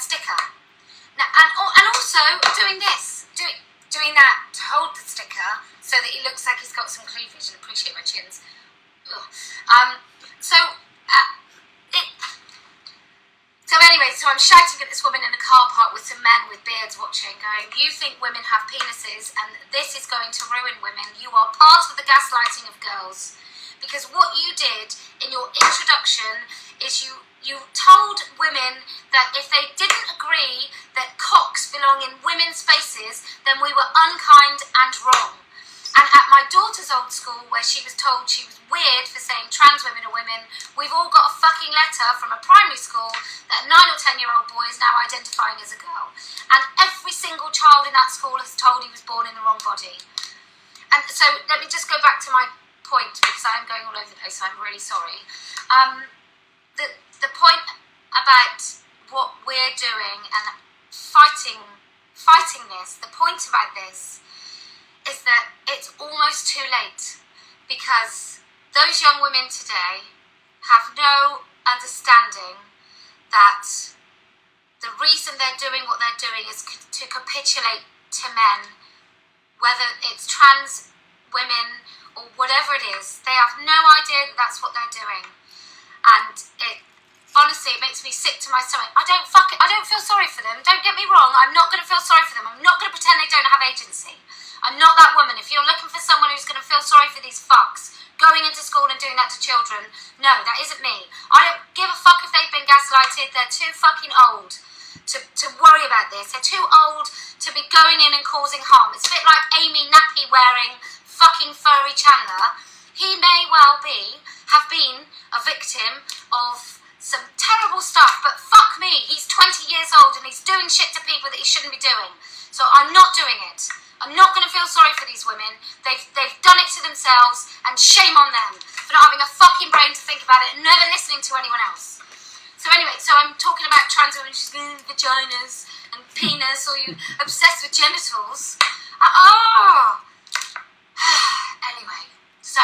sticker. Now, and also doing this, doing that to hold the sticker so that he looks like he's got some cleavage, and appreciate my chins. So I'm shouting at this woman in a car park with some men with beards watching, going, you think women have penises and this is going to ruin women. You are part of the gaslighting of girls. Because what you did in your introduction is you told women that if they didn't agree that cocks belong in women's spaces, then we were unkind and wrong. And at my daughter's old school, where she was told she was weird for saying trans women are women, we've all got a fucking letter from a primary school that a 9 or 10-year-old boy is now identifying as a girl. And every single child in that school is told he was born in the wrong body. And so let me just go back to my point, because I am going all over the place, so I'm really sorry. The point about what we're doing and fighting this, the point about this is that it's almost too late, because those young women today have no understanding that the reason they're doing what they're doing is to capitulate to men, whether it's trans women or whatever it is. They have no idea that that's what they're doing, and honestly, it makes me sick to my stomach. I don't feel sorry for them. Don't get me wrong. I'm not going to feel sorry for them. I'm not going to pretend they don't have agency. I'm not that woman. If you're looking for someone who's going to feel sorry for these fucks going into school and doing that to children, no, that isn't me. I don't give a fuck if they've been gaslighted. They're too fucking old to worry about this. They're too old to be going in and causing harm. It's a bit like Amy nappy wearing fucking furry Chandler. He may well have been a victim of some terrible stuff, but fuck me, he's 20 years old and he's doing shit to people that he shouldn't be doing. So I'm not doing it. I'm not going to feel sorry for these women. They've done it to themselves, and shame on them for not having a fucking brain to think about it and never listening to anyone else. So anyway, I'm talking about trans women, she's going vaginas and penis, or you obsessed with genitals. Anyway, so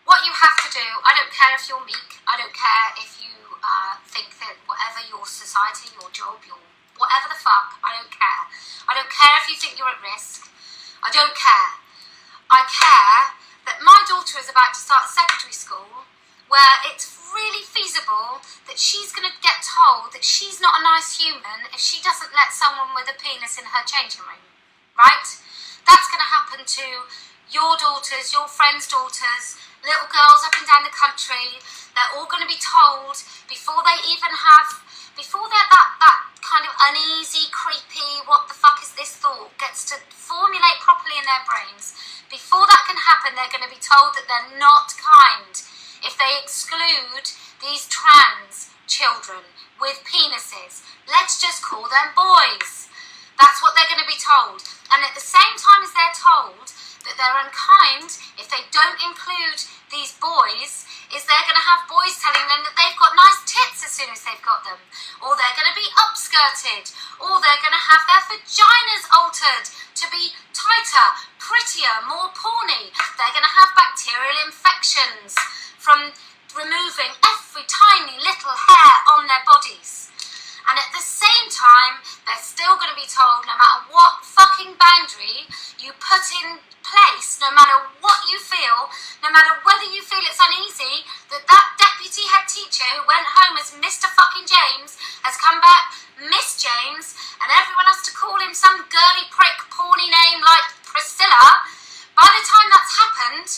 what you have to do, I don't care if you're meek, I don't care if you think that whatever your society, your job, your whatever the fuck, I don't care. I don't care if you think you're at risk. I don't care. I care that my daughter is about to start secondary school, where it's really feasible that she's going to get told that she's not a nice human if she doesn't let someone with a penis in her changing room, right? That's going to happen to your daughters, your friends' daughters, little girls up and down the country. They're all going to be told before that kind of uneasy, creepy, what the fuck is this thought gets to formulate properly in their brains. Before that can happen, they're going to be told that they're not kind if they exclude these trans children with penises. Let's just call them boys. That's what they're going to be told. And at the same time as they're told that they're unkind if they don't include these boys, is they're going to have boys telling them that they've got nice tits as soon as they've got them, or they're going to be upskirted, or they're going to have their vaginas altered to be tighter, prettier, more porny. They're going to have bacterial infections from removing every tiny little hair on their bodies. And at the same time, they're still going to be told, no matter what fucking boundary you put in place, no matter what you feel, no matter whether you feel it's uneasy, that deputy head teacher who went home as Mr. fucking James has come back Miss James, and everyone has to call him some girly prick porny name like Priscilla. By the time that's happened,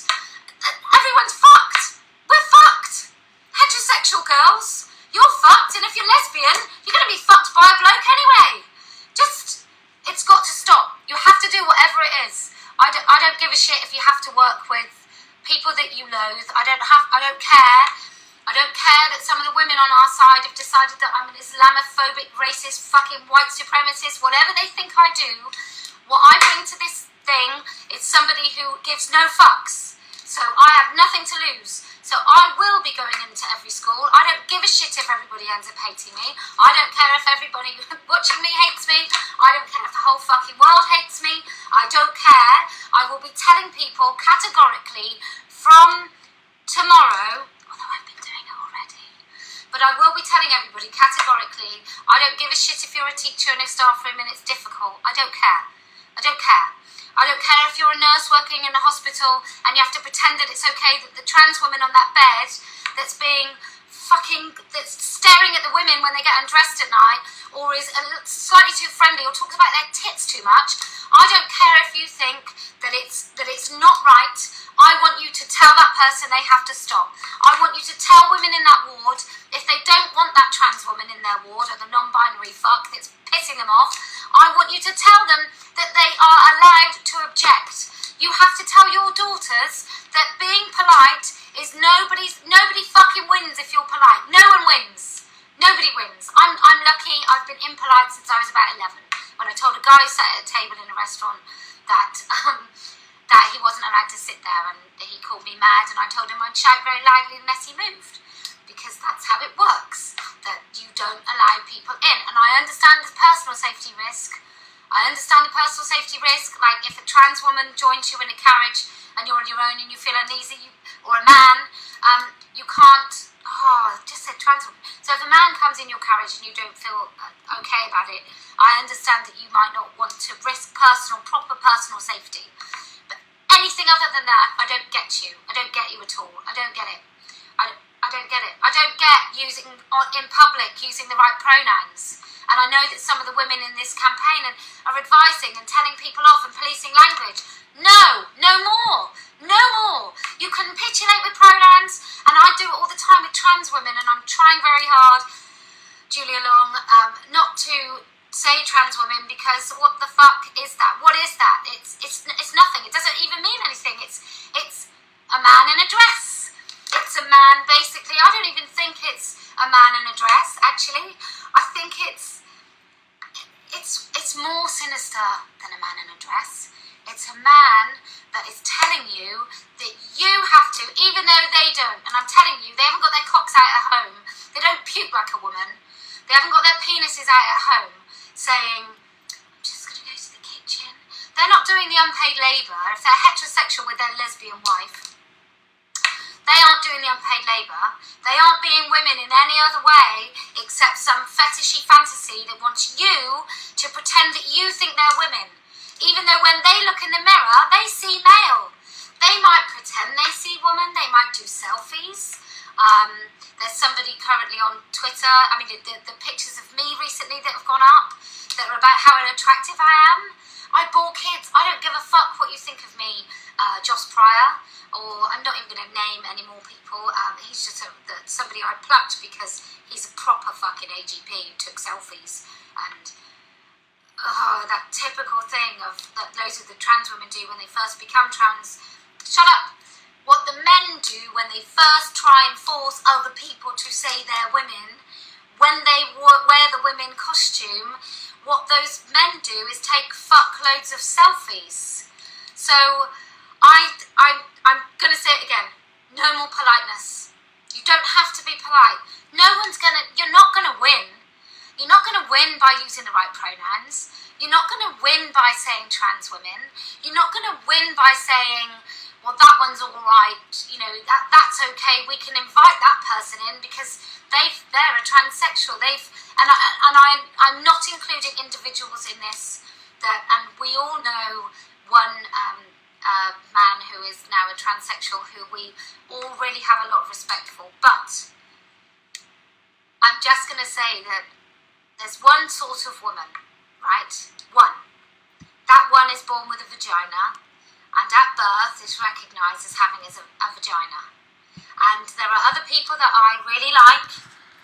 everyone's fucked. We're fucked. Heterosexual girls, you're fucked, and if you're lesbian, you're going to be fucked by a bloke anyway. It's got to stop. You have to do whatever it is. I don't give a shit if you have to work with people that you loathe. I don't care. I don't care that some of the women on our side have decided that I'm an Islamophobic, racist, fucking white supremacist, whatever they think I do. What I bring to this thing is somebody who gives no fucks. So I have nothing to lose. So I will be going into every school. I don't give a shit if everybody ends up hating me. I don't care if everybody watching me hates me. I don't care if the whole fucking world hates me. I don't care. I will be telling people categorically from tomorrow, although I've been doing it already, but I will be telling everybody categorically, I don't give a shit if you're a teacher in a staff room and it's difficult. I don't care. I don't care. I don't care if you're a nurse working in a hospital and you have to pretend that it's okay that the trans woman on that bed that's staring at the women when they get undressed at night, or is slightly too friendly, or talks about their tits too much. I don't care if you think that it's not right. I want you to tell that person they have to stop. I want you to tell women in that ward, if they don't want that trans woman in their ward, or the non-binary fuck that's pissing them off, I want you to tell them that they are allowed to object. You have to tell your daughters that being polite is nobody fucking wins if you're polite. No one wins. Nobody wins. I'm lucky. I've been impolite since I was about 11. When I told a guy who sat at a table in a restaurant that that he wasn't allowed to sit there, and he called me mad, and I told him I'd shout very loudly unless he moved, because that's how it works. That you don't allow people in. And I understand the personal safety risk. Like if a trans woman joins you in a carriage and you're on your own and you feel uneasy, or a man, you can't. Oh, I just said trans woman. So if a man comes in your carriage and you don't feel okay about it, I understand that you might not want to risk proper personal safety. But anything other than that, I don't get you. I don't get you at all. I don't get it. I don't get it. I don't get using in public using the right pronouns. And I know that some of the women in this campaign are advising and telling people off and policing language. No more. You can capitulate with pronouns, and I do it all the time with trans women, and I'm trying very hard, Julia Long, not to say trans women, because what the fuck is that? What is that? It's nothing. It doesn't even mean anything. It's a man in a dress. It's a man, basically. I don't even think it's a man in a dress, actually. I think it's more sinister than a man in a dress. It's a man that is telling you that you have to, even though they don't, and I'm telling you, they haven't got their cocks out at home, they don't puke like a woman, they haven't got their penises out at home, saying, I'm just going to go to the kitchen. They're not doing the unpaid labour. If they're heterosexual with their lesbian wife, they aren't doing the unpaid labour. They aren't being women in any other way except some fetishy fantasy that wants you to pretend that you think they're women. Even though when they look in the mirror, they see male. They might pretend they see woman. They might do selfies. There's somebody currently on Twitter, I mean, the pictures of me recently that have gone up that are about how unattractive I am. I bore kids. I don't give a fuck what you think of me, Joss Pryor. Or I'm not even going to name any more people. He's just somebody I plucked because he's a proper fucking AGP who took selfies. And that typical thing that loads of the trans women do when they first become trans. Shut up! What the men do when they first try and force other people to say they're women, when they wear the women costume, what those men do is take fuckloads of selfies. So I'm going to say it again. No more politeness. You don't have to be polite. You're not going to win. You're not going to win by using the right pronouns. You're not going to win by saying trans women. You're not going to win by saying, well, that one's all right. You know, that's okay. We can invite that person in because they're a transsexual. I'm not including individuals in this. And we all know one man who is now a transsexual who we all really have a lot of respect for. But I'm just going to say that there's one sort of woman, right? One. That one is born with a vagina, and at birth is recognised as having a vagina. And there are other people that I really like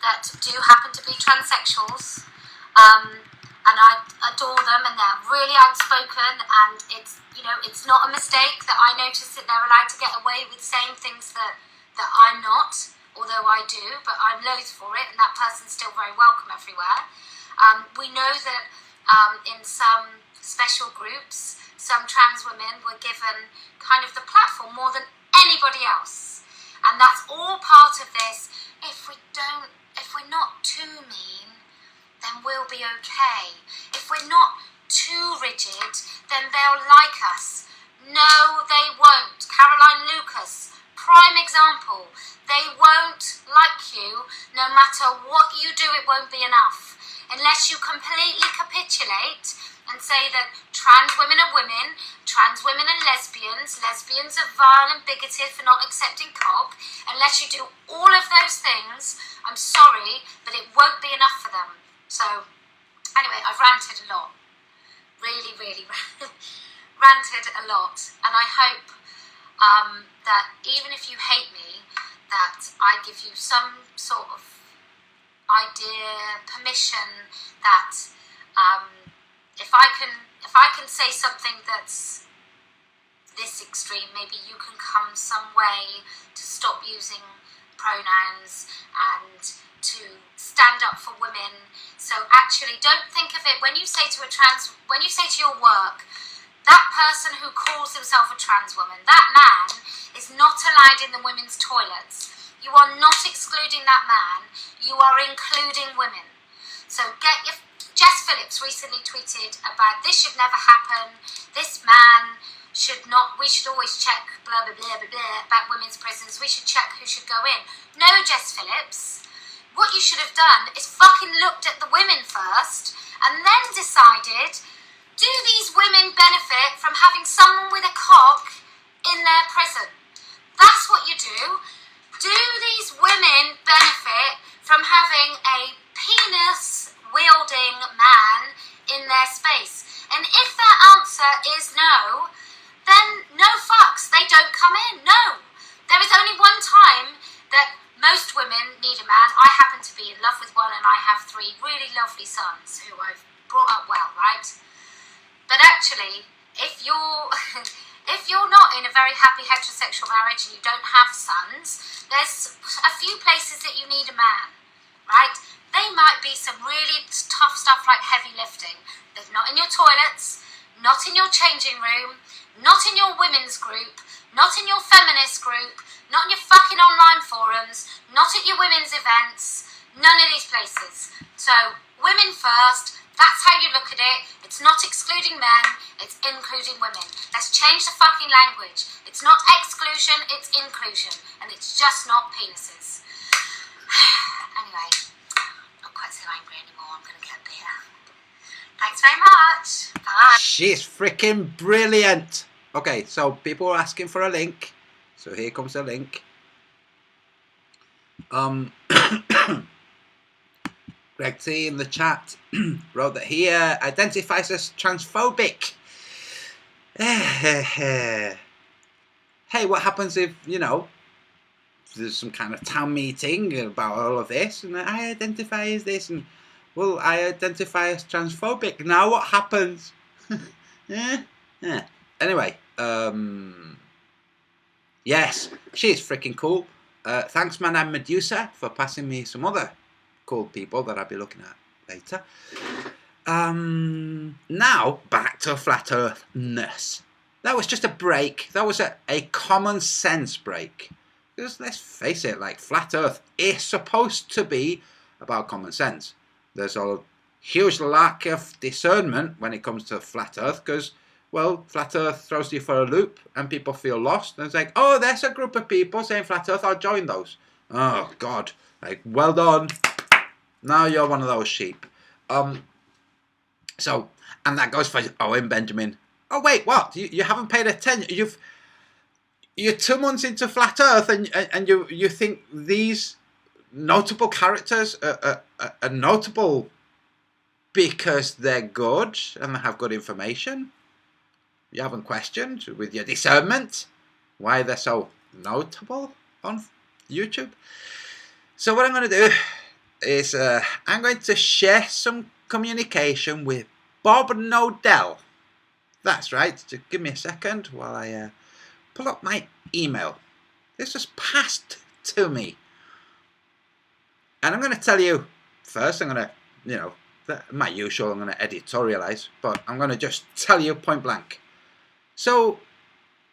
that do happen to be transsexuals, and I adore them, and they're really outspoken, and it's not a mistake that I notice that they're allowed to get away with saying things that I'm not, although I do, but I'm loath for it, and that person's still very welcome everywhere. We know that in some special groups, some trans women were given kind of the platform more than anybody else, and that's all part of this. If we're not too mean, then we'll be okay. If we're not too rigid, then they'll like us. No, they won't. Caroline Lucas, prime example. They won't like you. No matter what you do, it won't be enough. Unless you completely capitulate and say that trans women are women, trans women are lesbians are vile and bigoted for not accepting cob. Unless you do all of those things, I'm sorry, but it won't be enough for them. So, anyway, I've ranted a lot. Really, really ranted a lot. And I hope that even if you hate me, that I give you some sort of idea, permission that if I can say something that's this extreme, maybe you can come some way to stop using pronouns and to stand up for women. So actually, don't think of it when you say to your work, that person who calls himself a trans woman, that man is not allowed in the women's toilets. You are not excluding that man, you are including women. So Jess Phillips recently tweeted about this should never happen, this man should not, we should always check blah blah blah blah blah about women's prisons, we should check who should go in. No, Jess Phillips, what you should have done is fucking looked at the women first and then decided, do these women benefit from having someone with a cock in their prison? That's what you do. Do these women benefit from having a penis-wielding man in their space? And if their answer is no, then no fucks, they don't come in. No. There is only one time that most women need a man. I happen to be in love with one, and I have 3 really lovely sons who I've brought up well, right? But actually, if you're not in a very happy heterosexual marriage and you don't have sons, there's a few places that you need a man, right? They might be some really tough stuff like heavy lifting. They're not in your toilets, not in your changing room, not in your women's group, not in your feminist group, not in your fucking online forums, not at your women's events, none of these places. So, women first, that's how you look at it. It's not excluding men, it's including women. Let's change the fucking language. It's not exclusion, it's inclusion. And it's just not penises. Anyway, not quite so angry anymore. I'm going to get a beer. Thanks very much. Bye. She's freaking brilliant. Okay, so people are asking for a link. So here comes the link. Greg T in the chat wrote that he identifies as transphobic. Hey, what happens if, there's some kind of town meeting about all of this, and I identify as this, and, well, I identify as transphobic. Now what happens? Yeah. Anyway, yes, she's freaking cool. Thanks, Madame Medusa, for passing me some other cool people that I'll be looking at later. Now back to flat earthness. That was just a break. That was a common sense break. Because let's face it, like, flat earth is supposed to be about common sense. There's a huge lack of discernment when it comes to flat earth because, well, flat earth throws you for a loop and people feel lost. And it's like, oh, there's a group of people saying flat earth, I'll join those. Oh, God. Like, well done. Now you're one of those sheep. So, and that goes for Owen Benjamin. Oh, wait, what? You haven't paid attention. You're 2 months into flat earth and you think these notable characters are notable because they're good and they have good information? You haven't questioned with your discernment why they're so notable on YouTube? So what I'm going to do is I'm going to share some communication with Bob Nodell. That's right. Just give me a second while I pull up my email. This was passed to me. And I'm going to tell you first, I'm going to, my usual, I'm going to editorialize, but I'm going to just tell you point blank. So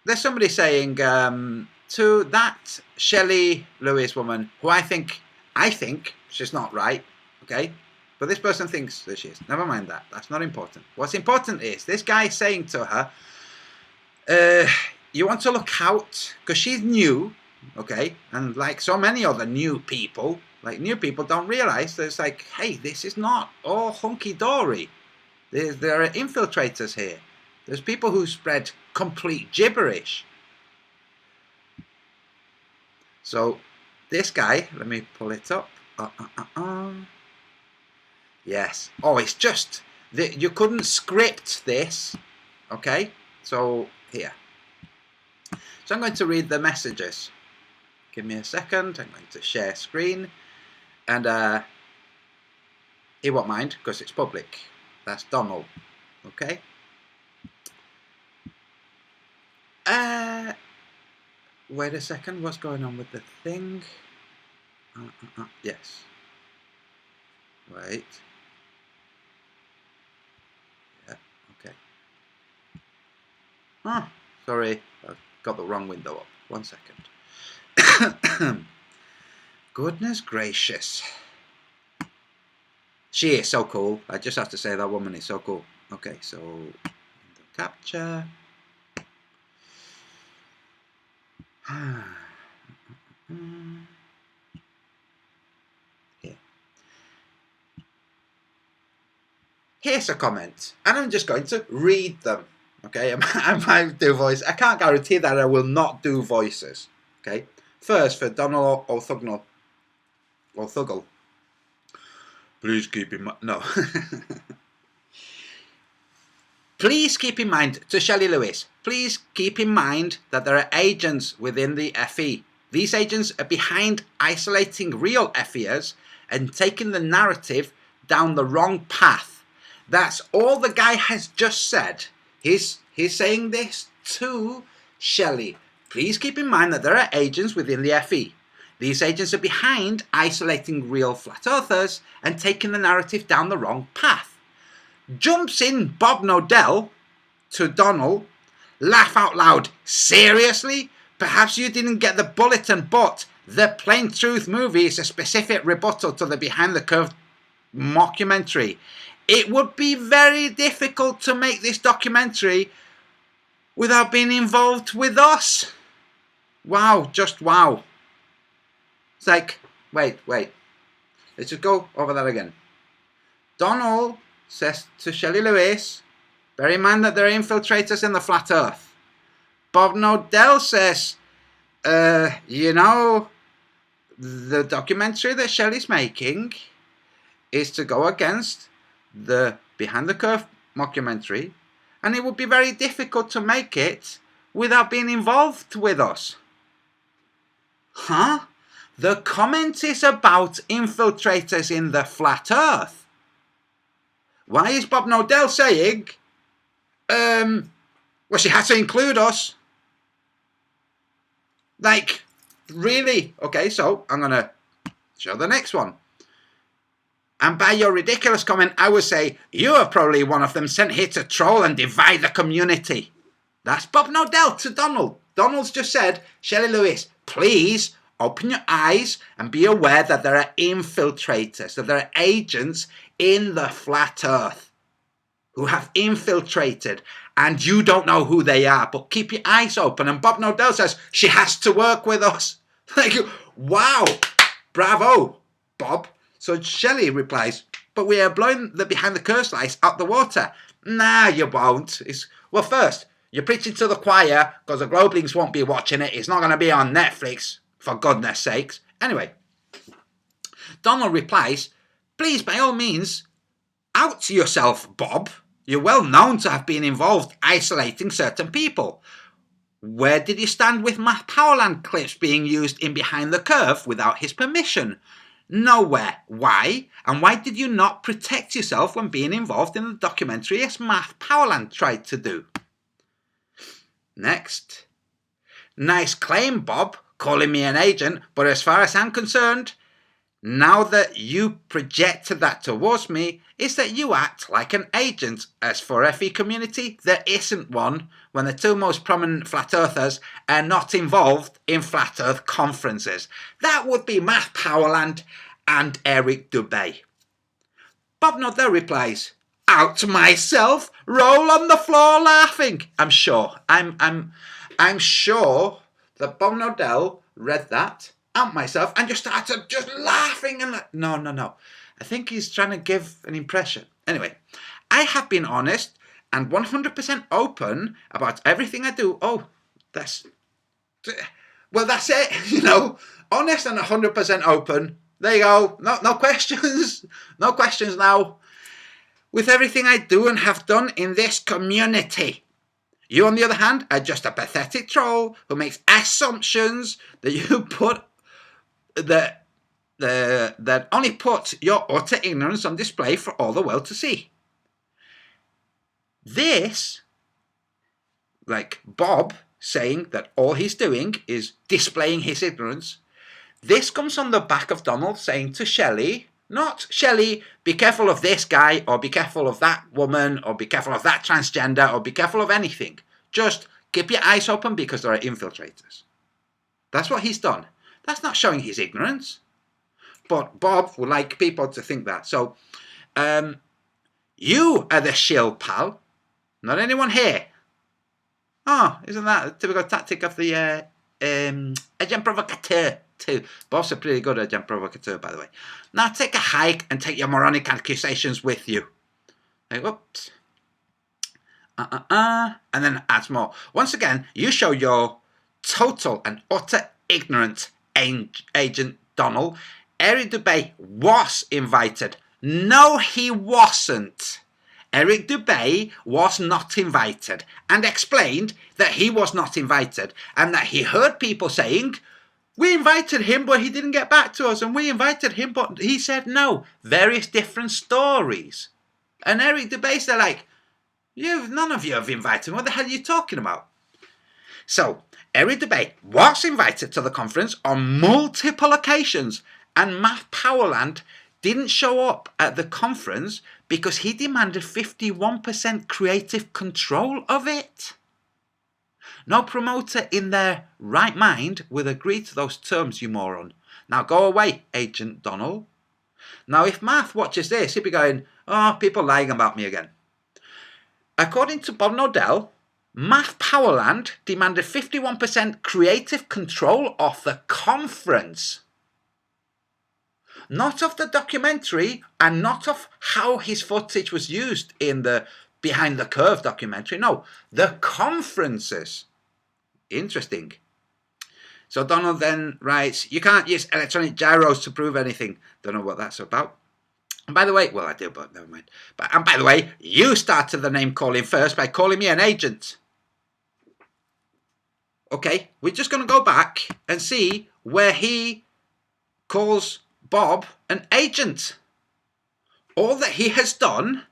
there's somebody saying to that Shelley Lewis woman, who I think she's not right, okay? But this person thinks that she is. Never mind that. That's not important. What's important is this guy saying to her, you want to look out, because she's new, okay? And like so many other new people don't realize that it's like, hey, this is not all hunky-dory. There are infiltrators here. There's people who spread complete gibberish. So this guy, let me pull it up. Yes. Oh, it's just that you couldn't script this. Okay. So here. So I'm going to read the messages. Give me a second. I'm going to share screen, and he won't mind because it's public. That's Donald. Okay. Wait a second, what's going on with the thing? Yes. Wait. Yeah, okay. Ah, sorry, I've got the wrong window up. 1 second. Goodness gracious. She is so cool. I just have to say that woman is so cool. Okay, so window capture. Here. Here's a comment, and I'm just going to read them. Okay, I might do voice. I can't guarantee that I will not do voices. Okay, first for Donald O'Thugnall. O'Thuggle. Please keep in mind. No. Please keep in mind, to Shelley Lewis, please keep in mind that there are agents within the FE. These agents are behind isolating real FEers and taking the narrative down the wrong path. That's all the guy has just said. He's saying this to Shelley. Please keep in mind that there are agents within the FE. These agents are behind isolating real flat earthers and taking the narrative down the wrong path. Jumps in Bob Nodell to Donald. Laugh out loud. Seriously? Perhaps you didn't get the bulletin, but the Plain Truth movie is a specific rebuttal to the Behind the Curve mockumentary. It would be very difficult to make this documentary without being involved with us. Wow, just wow. It's like, wait. Let's just go over that again. Donald says to Shelley Lewis, bear in mind that there are infiltrators in the flat earth. Bob Nodell says, you know, the documentary that Shelley's making is to go against the Behind the Curve mockumentary, and it would be very difficult to make it without being involved with us. Huh? The comment is about infiltrators in the flat earth. Why is Bob Nodell saying, well, she has to include us? Like, really? Okay, so I'm going to show the next one. And by your ridiculous comment, I would say, you are probably one of them sent here to troll and divide the community. That's Bob Nodell to Donald. Donald's just said, Shelley Lewis, please open your eyes and be aware that there are infiltrators, that there are agents in the flat earth who have infiltrated, and you don't know who they are, but keep your eyes open. And Bob Nodell says, she has to work with us. Like, wow, bravo, Bob. So Shelley replies, but we are blowing the Behind the Curve slice out the water. Nah, you won't. Well, first, you're preaching to the choir because the Globlings won't be watching it. It's not going to be on Netflix, for goodness sakes. Anyway, Donald replies, please, by all means, out yourself, Bob. You're well known to have been involved isolating certain people. Where did you stand with Matt Powerland clips being used in Behind the Curve without his permission? Nowhere. Why? And why did you not protect yourself when being involved in the documentary as Matt Powerland tried to do? Next. Nice claim, Bob, calling me an agent, but as far as I'm concerned, now that you project that towards me, is that you act like an agent. As for FE community, there isn't one when the two most prominent flat earthers are not involved in flat earth conferences. That would be Matt Powerland and Eric Dubay. Bob Nodell replies, out myself, roll on the floor laughing. I'm sure that Bob Nodell read that out myself and just started just laughing and no. I think he's trying to give an impression. Anyway, I have been honest and 100% open about everything I do. Oh, that's it, you know. Honest and 100% open. There you go. No questions. No questions now. With everything I do and have done in this community. You, on the other hand, are just a pathetic troll who makes assumptions that you put that only put your utter ignorance on display for all the world to see. This, like Bob, saying that all he's doing is displaying his ignorance. This comes on the back of Donald saying to Shelley, not Shelley, be careful of this guy, or be careful of that woman, or be careful of that transgender, or be careful of anything. Just keep your eyes open because there are infiltrators. That's what he's done. That's not showing his ignorance. But Bob would like people to think that. So, you are the shill, pal. Not anyone here. Oh, isn't that a typical tactic of the agent provocateur too? Bob's a pretty good agent provocateur, by the way. Now take a hike and take your moronic accusations with you. Like, whoops. And then adds more. Once again, you show your total and utter ignorant agent Donald. Eric Dubé was invited. No, he wasn't. Eric Dubé was not invited and explained that he was not invited and that he heard people saying, we invited him but he didn't get back to us, and we invited him but he said no. Various different stories. And Eric Dubé's there like, none of you have invited him. What the hell are you talking about? So, Eric Dubé was invited to the conference on multiple occasions, and Matt Powerland didn't show up at the conference because he demanded 51% creative control of it. No promoter in their right mind would agree to those terms, you moron. Now go away, Agent Donald. Now if Matt watches this, he'd be going, oh, people lying about me again. According to Bob Nodell, Matt Powerland demanded 51% creative control of the conference. Not of the documentary and not of how his footage was used in the Behind the Curve documentary. No, the conferences. Interesting. So Donald then writes, you can't use electronic gyros to prove anything. Don't know what that's about. And by the way, well I do, but never mind. And by the way, you started the name calling first by calling me an agent. Okay, we're just going to go back and see where he calls Bob an agent. All that he has done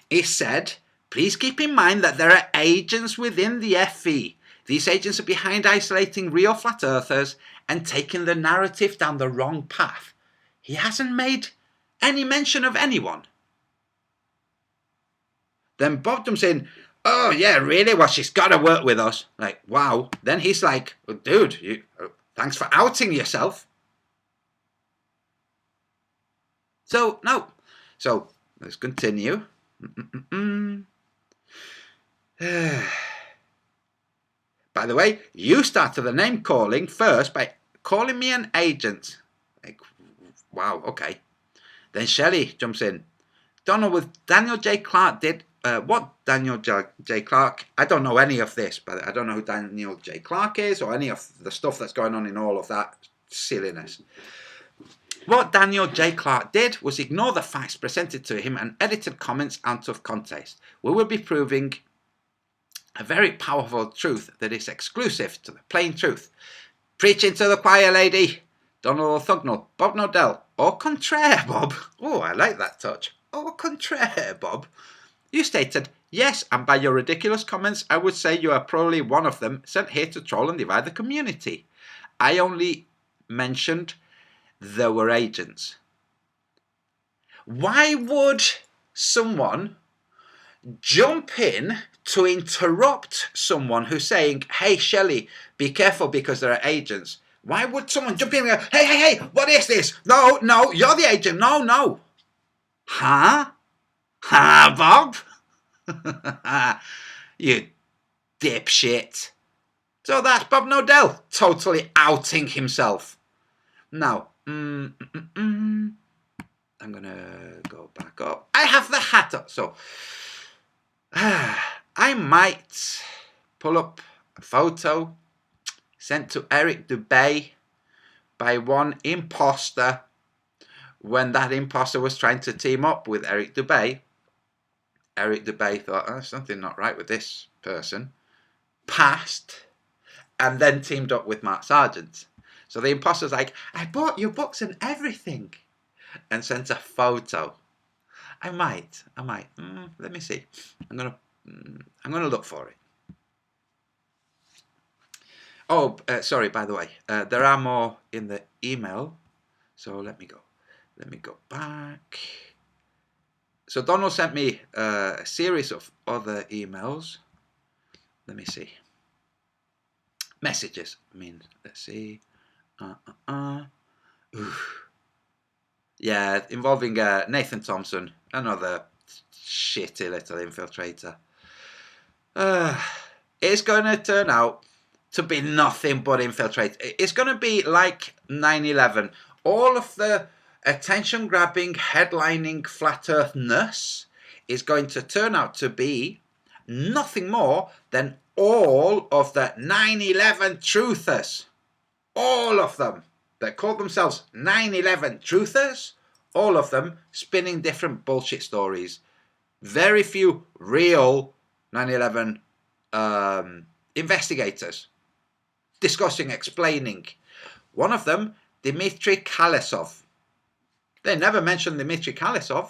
is said, please keep in mind that there are agents within the FE. These agents are behind isolating real flat earthers and taking the narrative down the wrong path. He hasn't made any mention of anyone. Then Bob jumps in, oh yeah, really? Well, she's got to work with us. Like, wow. Then he's like, well, dude, thanks for outing yourself. So, no. So, let's continue. By the way, you started the name calling first by calling me an agent. Like, wow, okay. Then Shelley jumps in. Donald, with Daniel J. Clark did... what Daniel J. Clark? I don't know any of this, but I don't know who Daniel J. Clark is or any of the stuff that's going on in all of that silliness. What Daniel J. Clark did was ignore the facts presented to him and edited comments out of context. We will be proving a very powerful truth that is exclusive to the plain truth. Preaching to the choir, lady. Donald Thugnall, Bob Nodell, au contraire, Bob. Oh, I like that touch. Au contraire, Bob. You stated, yes, and by your ridiculous comments, I would say you are probably one of them sent here to troll and divide the community. I only mentioned there were agents. Why would someone jump in to interrupt someone who's saying, hey, Shelley, be careful because there are agents? Why would someone jump in and go, hey, what is this? No, you're the agent. No. Huh? Bob? You dipshit. So that's Bob Nodell totally outing himself. Now, I'm going to go back up. I have the hat up. So, I might pull up a photo sent to Eric Dubé by one imposter when that imposter was trying to team up with Eric Dubé. Eric Dubé thought, oh, there's something not right with this person. Passed and then teamed up with Mark Sargent. So the imposter's like, I bought your books and everything, and sent a photo. I might. Let me see. I'm gonna look for it. Oh, sorry, by the way. There are more in the email. So let me go. Let me go back. So Donald sent me a series of other emails. Let me see. Messages. I mean, let's see. Yeah, involving Nathan Thompson, another shitty little infiltrator. It's going to turn out to be nothing but infiltrate. It's going to be like 9/11. All of the attention-grabbing, headlining flat earthness is going to turn out to be nothing more than all of the 9/11 truthers. All of them that call themselves 9/11 truthers, all of them spinning different bullshit stories. Very few real 9/11 investigators discussing, explaining. One of them, Dmitry Kalesov. They never mentioned Dmitry Kalesov.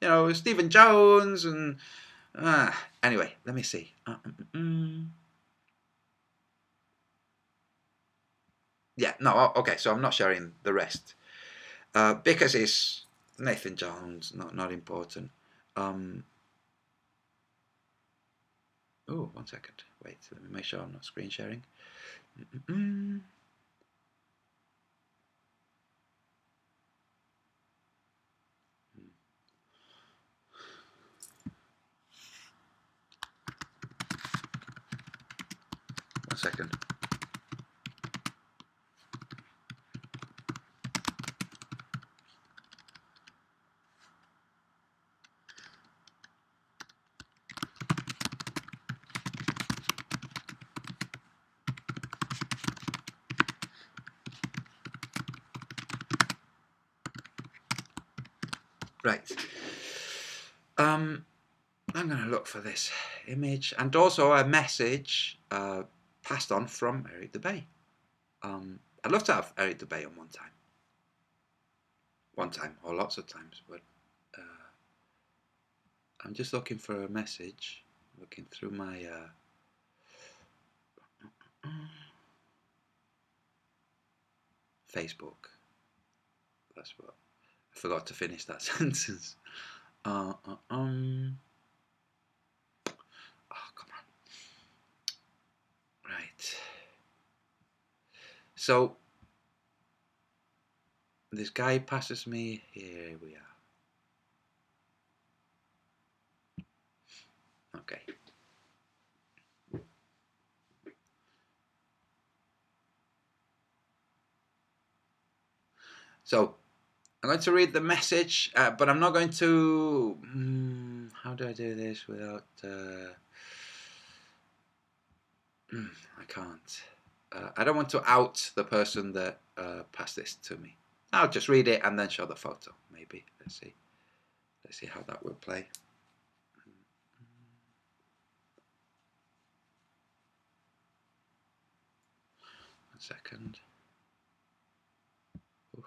You know, Stephen Jones and... anyway, let me see. Yeah, no, okay, so I'm not sharing the rest. Because it's Nathan Jones, not important. Oh, 1 second. Wait, let me make sure I'm not screen sharing. 1 second. Right. I'm going to look for this image and also a message passed on from Eric Dubay. I'd love to have Eric Dubay on one time. One time, or lots of times, but I'm just looking for a message, looking through my Facebook. That's what I forgot to finish that sentence. Oh, come on. Right. So this guy passes me. Here we are. Okay. So I'm going to read the message, but I'm not going to... how do I do this without... I can't. I don't want to out the person that passed this to me. I'll just read it and then show the photo, maybe. Let's see. Let's see how that will play. 1 second. Oof.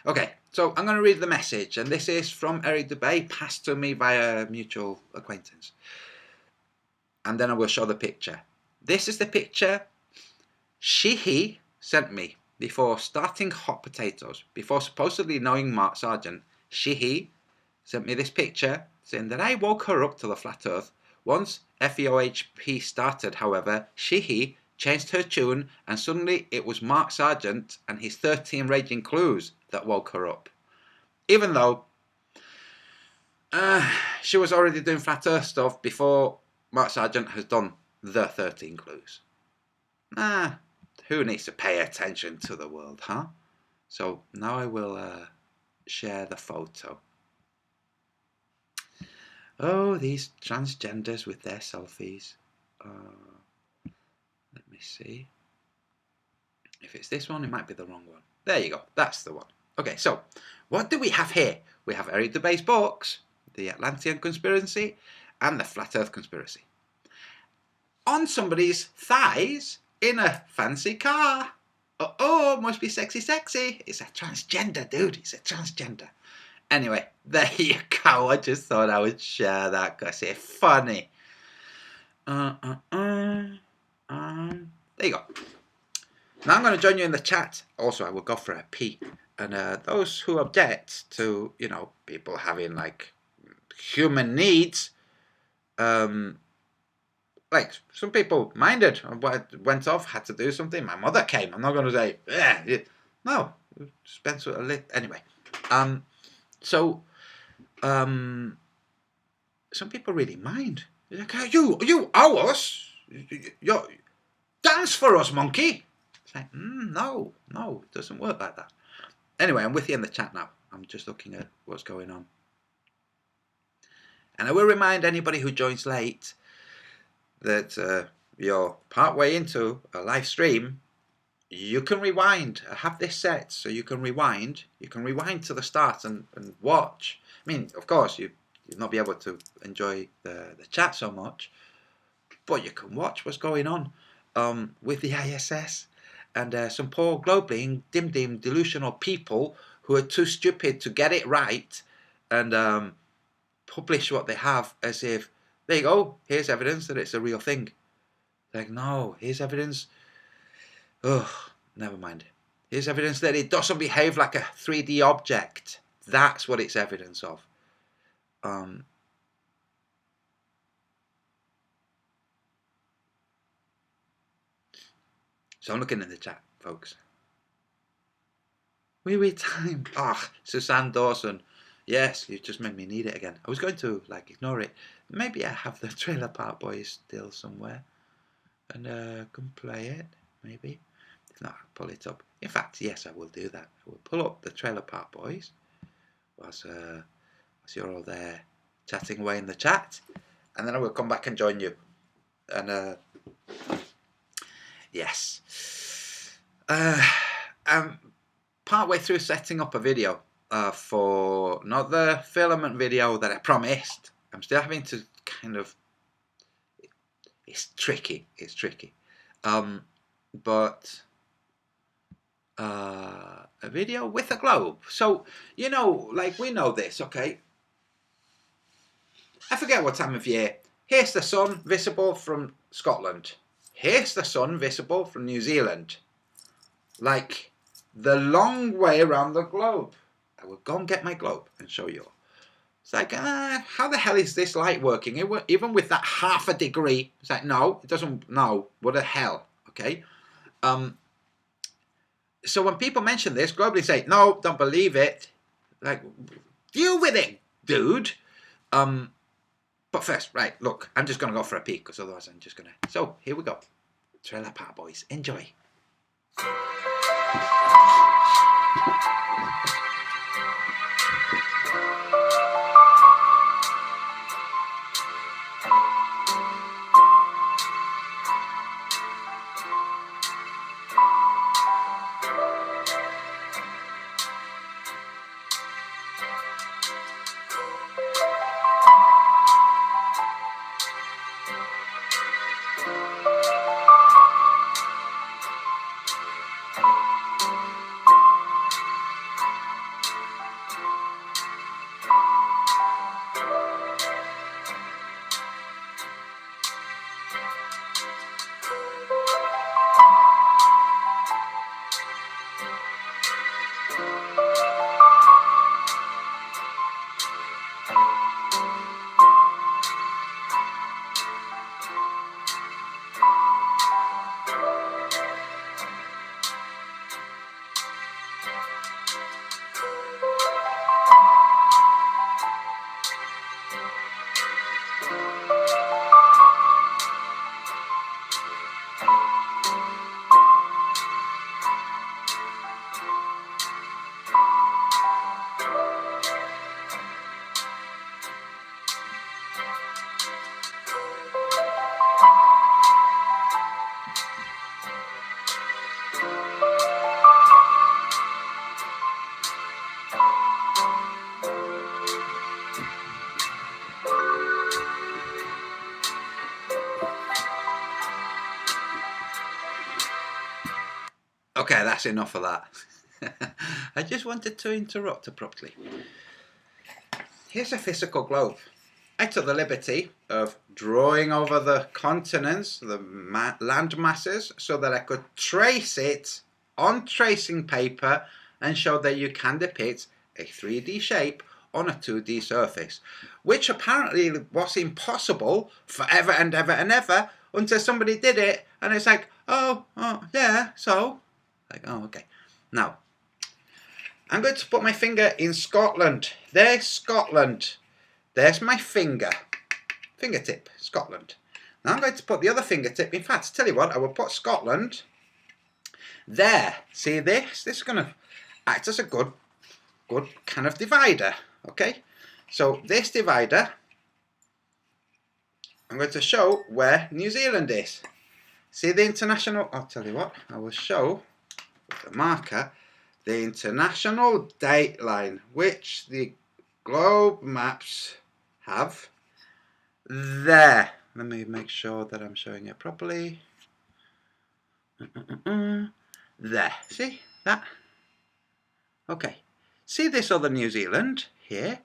Okay, so I'm going to read the message, and this is from Eric Dubay, passed to me via a mutual acquaintance. And then I will show the picture. This is the picture he sent me before starting Hot Potatoes, before supposedly knowing Mark Sargent. He sent me this picture saying that I woke her up to the flat earth. Once FEOHP started, however, he changed her tune, and suddenly it was Mark Sargent and his 13 raging clues that woke her up. Even though she was already doing flat earth stuff before Mark Sargent has done the 13 clues. Who needs to pay attention to the world, huh? So now I will share the photo. Oh, these transgenders with their selfies. Let me see. If it's this one, it might be the wrong one. There you go. That's the one. Okay, so what do we have here? We have Eric Dubay's books, the Atlantean Conspiracy, and the Flat Earth Conspiracy. On somebody's thighs, in a fancy car. Oh, must be sexy, sexy. It's a transgender, dude. It's a transgender. Anyway, there you go. I just thought I would share that because it's funny. There you go. Now I'm going to join you in the chat. Also, I will go for a pee. And those who object to, people having like human needs, like some people minded, went off, had to do something. My mother came. I'm not going to say, no, spend sort of lit. Anyway, so some people really mind. They're like, you owe us. You dance for us, monkey. It's like, no, it doesn't work like that. Anyway, I'm with you in the chat now. I'm just looking at what's going on. And I will remind anybody who joins late that you're partway into a live stream. You can rewind. I have this set so you can rewind. You can rewind to the start and watch. I mean, of course, you'll not be able to enjoy the chat so much, but you can watch what's going on with the ISS and some poor globally dim delusional people who are too stupid to get it right and publish what they have as if, there you go, here's evidence that it's a real thing. Like, no, here's evidence. Oh, never mind. Here's evidence that it doesn't behave like a 3D object. That's what it's evidence of. So I'm looking in the chat, folks. Wee time. Suzanne Dawson. Yes, you just made me need it again. I was going to ignore it. Maybe I have the Trailer Park Boys still somewhere and can play it. Maybe. If not, I'll pull it up. In fact, yes, I will do that. I will pull up the Trailer Park Boys whilst you're all there chatting away in the chat, and then I will come back and join you. And yes, I'm partway through setting up a video for not the filament video that I promised. I'm still having to kind of. It's tricky. But a video with a globe. So we know this, okay? I forget what time of year. Here's the sun visible from Scotland. Here's the sun visible from New Zealand. Like the long way around the globe. I will go and get my globe and show you. It's like, how the hell is this light working? Even with that half a degree. It's like, no, it doesn't. No, what the hell? Okay. So when people mention this, globally say, no, don't believe it. Like, deal with it, dude. But first, right, look, I'm just going to go for a peek because otherwise I'm just going to. So, here we go. Trailer Park Boys. Enjoy. Okay, that's enough of that. I just wanted to interrupt abruptly. Here's a physical globe. I took the liberty of drawing over the continents, the land masses, so that I could trace it on tracing paper and show that you can depict a 3D shape on a 2D surface, which apparently was impossible forever and ever and ever until somebody did it, and it's like, oh yeah, so, like, oh, okay. Now, I'm going to put my finger in Scotland. There's Scotland. There's my fingertip, Scotland. Now I'm going to put the other fingertip, in fact, tell you what, I will put Scotland there. See this? This is going to act as a good kind of divider, okay? So this divider, I'm going to show where New Zealand is. See the international, I'll tell you what, I will show with the marker the international date line, which the globe maps have there. Let me make sure that I'm showing it properly. There, see that? Okay, see this other New Zealand here?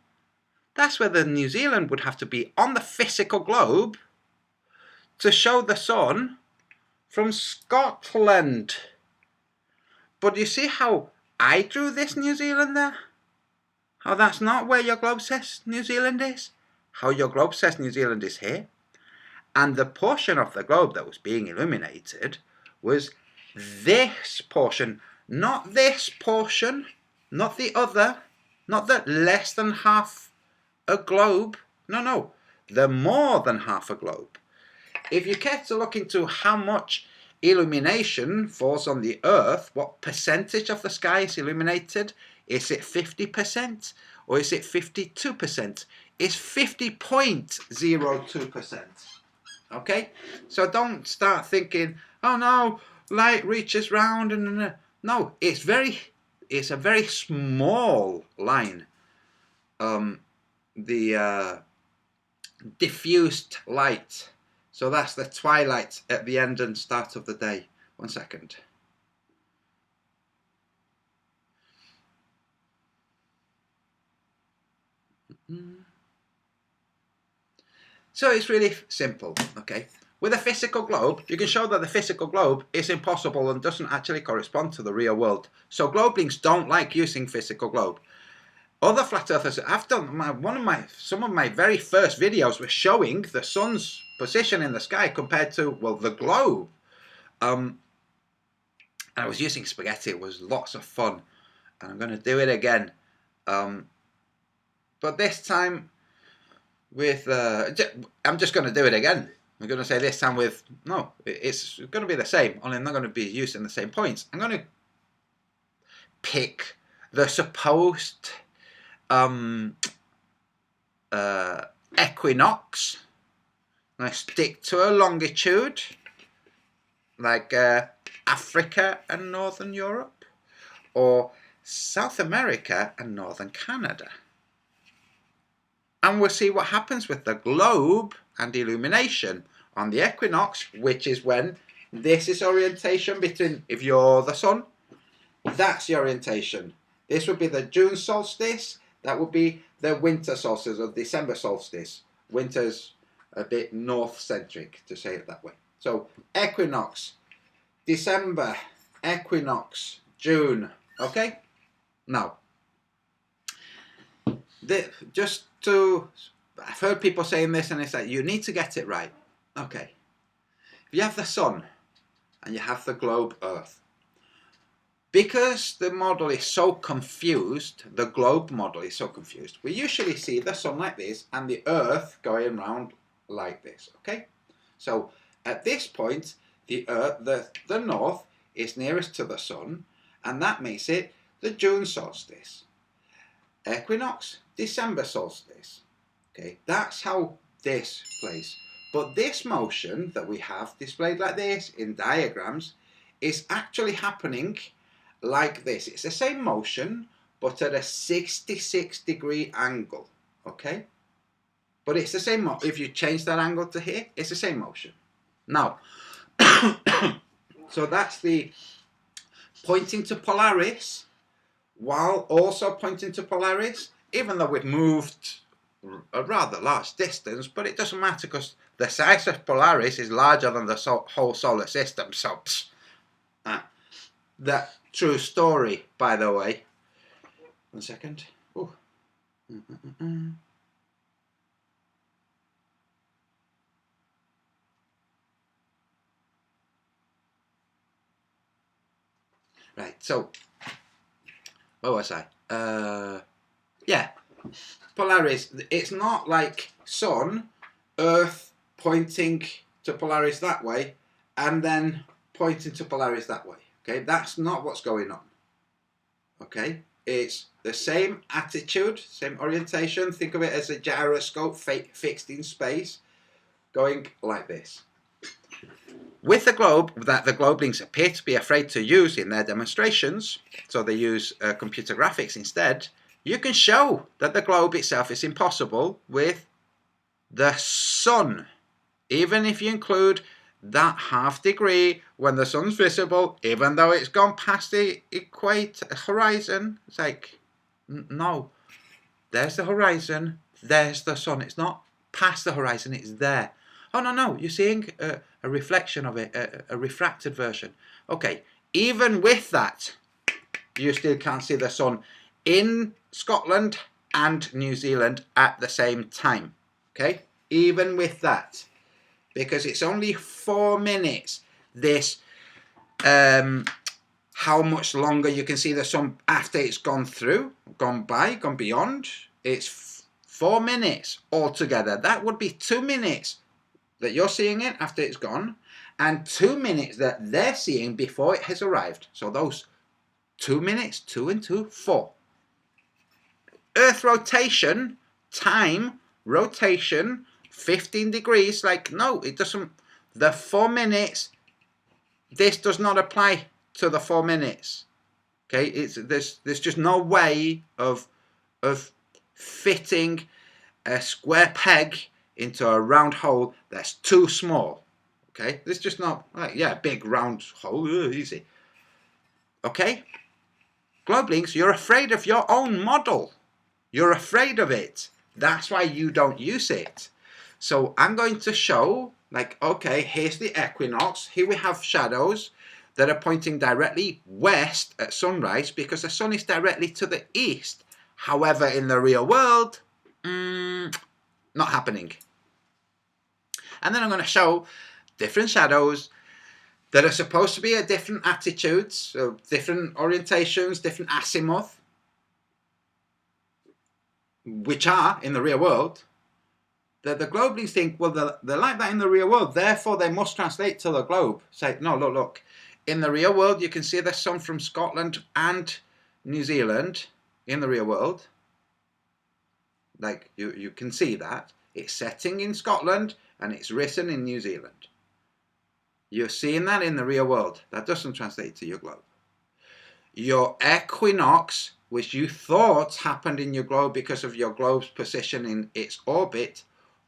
That's where the New Zealand would have to be on the physical globe to show the sun from Scotland. But you see how I drew this New Zealand there? How that's not where your globe says New Zealand is? How your globe says New Zealand is here? And the portion of the globe that was being illuminated was this portion, not this portion, not the other, not the less than half a globe. No, the more than half a globe. If you care to look into how much illumination falls on the Earth, what percentage of the sky is illuminated, is it 50% or is it 52%? It's 50.02%. Okay? So don't start thinking, oh no, light reaches round and no, it's a very small line. The diffused light. So that's the twilight at the end and start of the day. 1 second. So it's really simple, okay? With a physical globe, you can show that the physical globe is impossible and doesn't actually correspond to the real world. So globalings don't like using physical globe. Other flat earthers, I've done some of my very first videos were showing the sun's position in the sky compared to, well, the globe. And I was using spaghetti. It was lots of fun, and I'm going to do it again. But this time with, I'm just going to do it again. I'm going to say this time with, no, it's going to be the same, only I'm not going to be using the same points. I'm going to pick the supposed equinox. I'm going to stick to a longitude, like Africa and Northern Europe, or South America and Northern Canada. And we'll see what happens with the globe and illumination on the equinox, which is when this is orientation between, if you're the sun, that's the orientation. This would be the June solstice, that would be the winter solstice or December solstice. Winter's a bit north-centric, to say it that way. So equinox, December, equinox, June, okay? Now, I've heard people saying this and it's like, you need to get it right. Okay, if you have the sun and you have the globe Earth, because the model is so confused, the globe model is so confused, we usually see the sun like this and the Earth going around like this, okay? So at this point, the Earth, the north is nearest to the sun, and that makes it the June solstice. Equinox, December solstice. Okay, that's how this plays. But this motion that we have displayed like this in diagrams is actually happening like this. It's the same motion, but at a 66-degree angle. Okay? But it's the same, if you change that angle to here, it's the same motion. Now, so that's the pointing to Polaris, while also pointing to Polaris, even though we've moved a rather large distance, but it doesn't matter because the size of Polaris is larger than the whole solar system. So, that true story, by the way. 1 second. Ooh. Right, so where was I? Yeah, Polaris. It's not like Sun, Earth pointing to Polaris that way, and then pointing to Polaris that way. Okay, that's not what's going on. Okay, it's the same attitude, same orientation. Think of it as a gyroscope fixed in space, going like this. With the globe that the globelings appear to be afraid to use in their demonstrations, so they use computer graphics instead, you can show that the globe itself is impossible with the sun. Even if you include that half degree when the sun's visible, even though it's gone past the horizon, it's like, no, there's the horizon, there's the sun. It's not past the horizon, it's there. Oh, no, you're seeing a reflection of it, a refracted version. Okay, even with that, you still can't see the sun in Scotland and New Zealand at the same time. Okay, even with that, because it's only 4 minutes. This, how much longer you can see the sun after it's gone through, gone beyond. It's 4 minutes altogether. That would be 2 minutes that you're seeing it after it's gone, and 2 minutes that they're seeing before it has arrived. So those 2 minutes, 2 and 2, 4. Earth rotation, time, rotation, 15 degrees, like, no, it doesn't. The 4 minutes, this does not apply to the 4 minutes. Okay, there's just no way of fitting a square peg into a round hole that's too small. Okay, there's just not, like, yeah, big round hole, easy. Okay, Globelings, you're afraid of your own model. You're afraid of it. That's why you don't use it. So I'm going to show, like, okay, here's the equinox. Here we have shadows that are pointing directly west at sunrise because the sun is directly to the east. However, in the real world, not happening. And then I'm going to show different shadows that are supposed to be at different attitudes, so different orientations, different azimuth, which are in the real world. The Globelings think, well, they're like that in the real world, therefore they must translate to the globe. Say, no, look. In the real world, you can see the sun from Scotland and New Zealand in the real world. Like, you can see that. It's setting in Scotland and it's risen in New Zealand. You're seeing that in the real world. That doesn't translate to your globe. Your equinox, which you thought happened in your globe because of your globe's position in its orbit,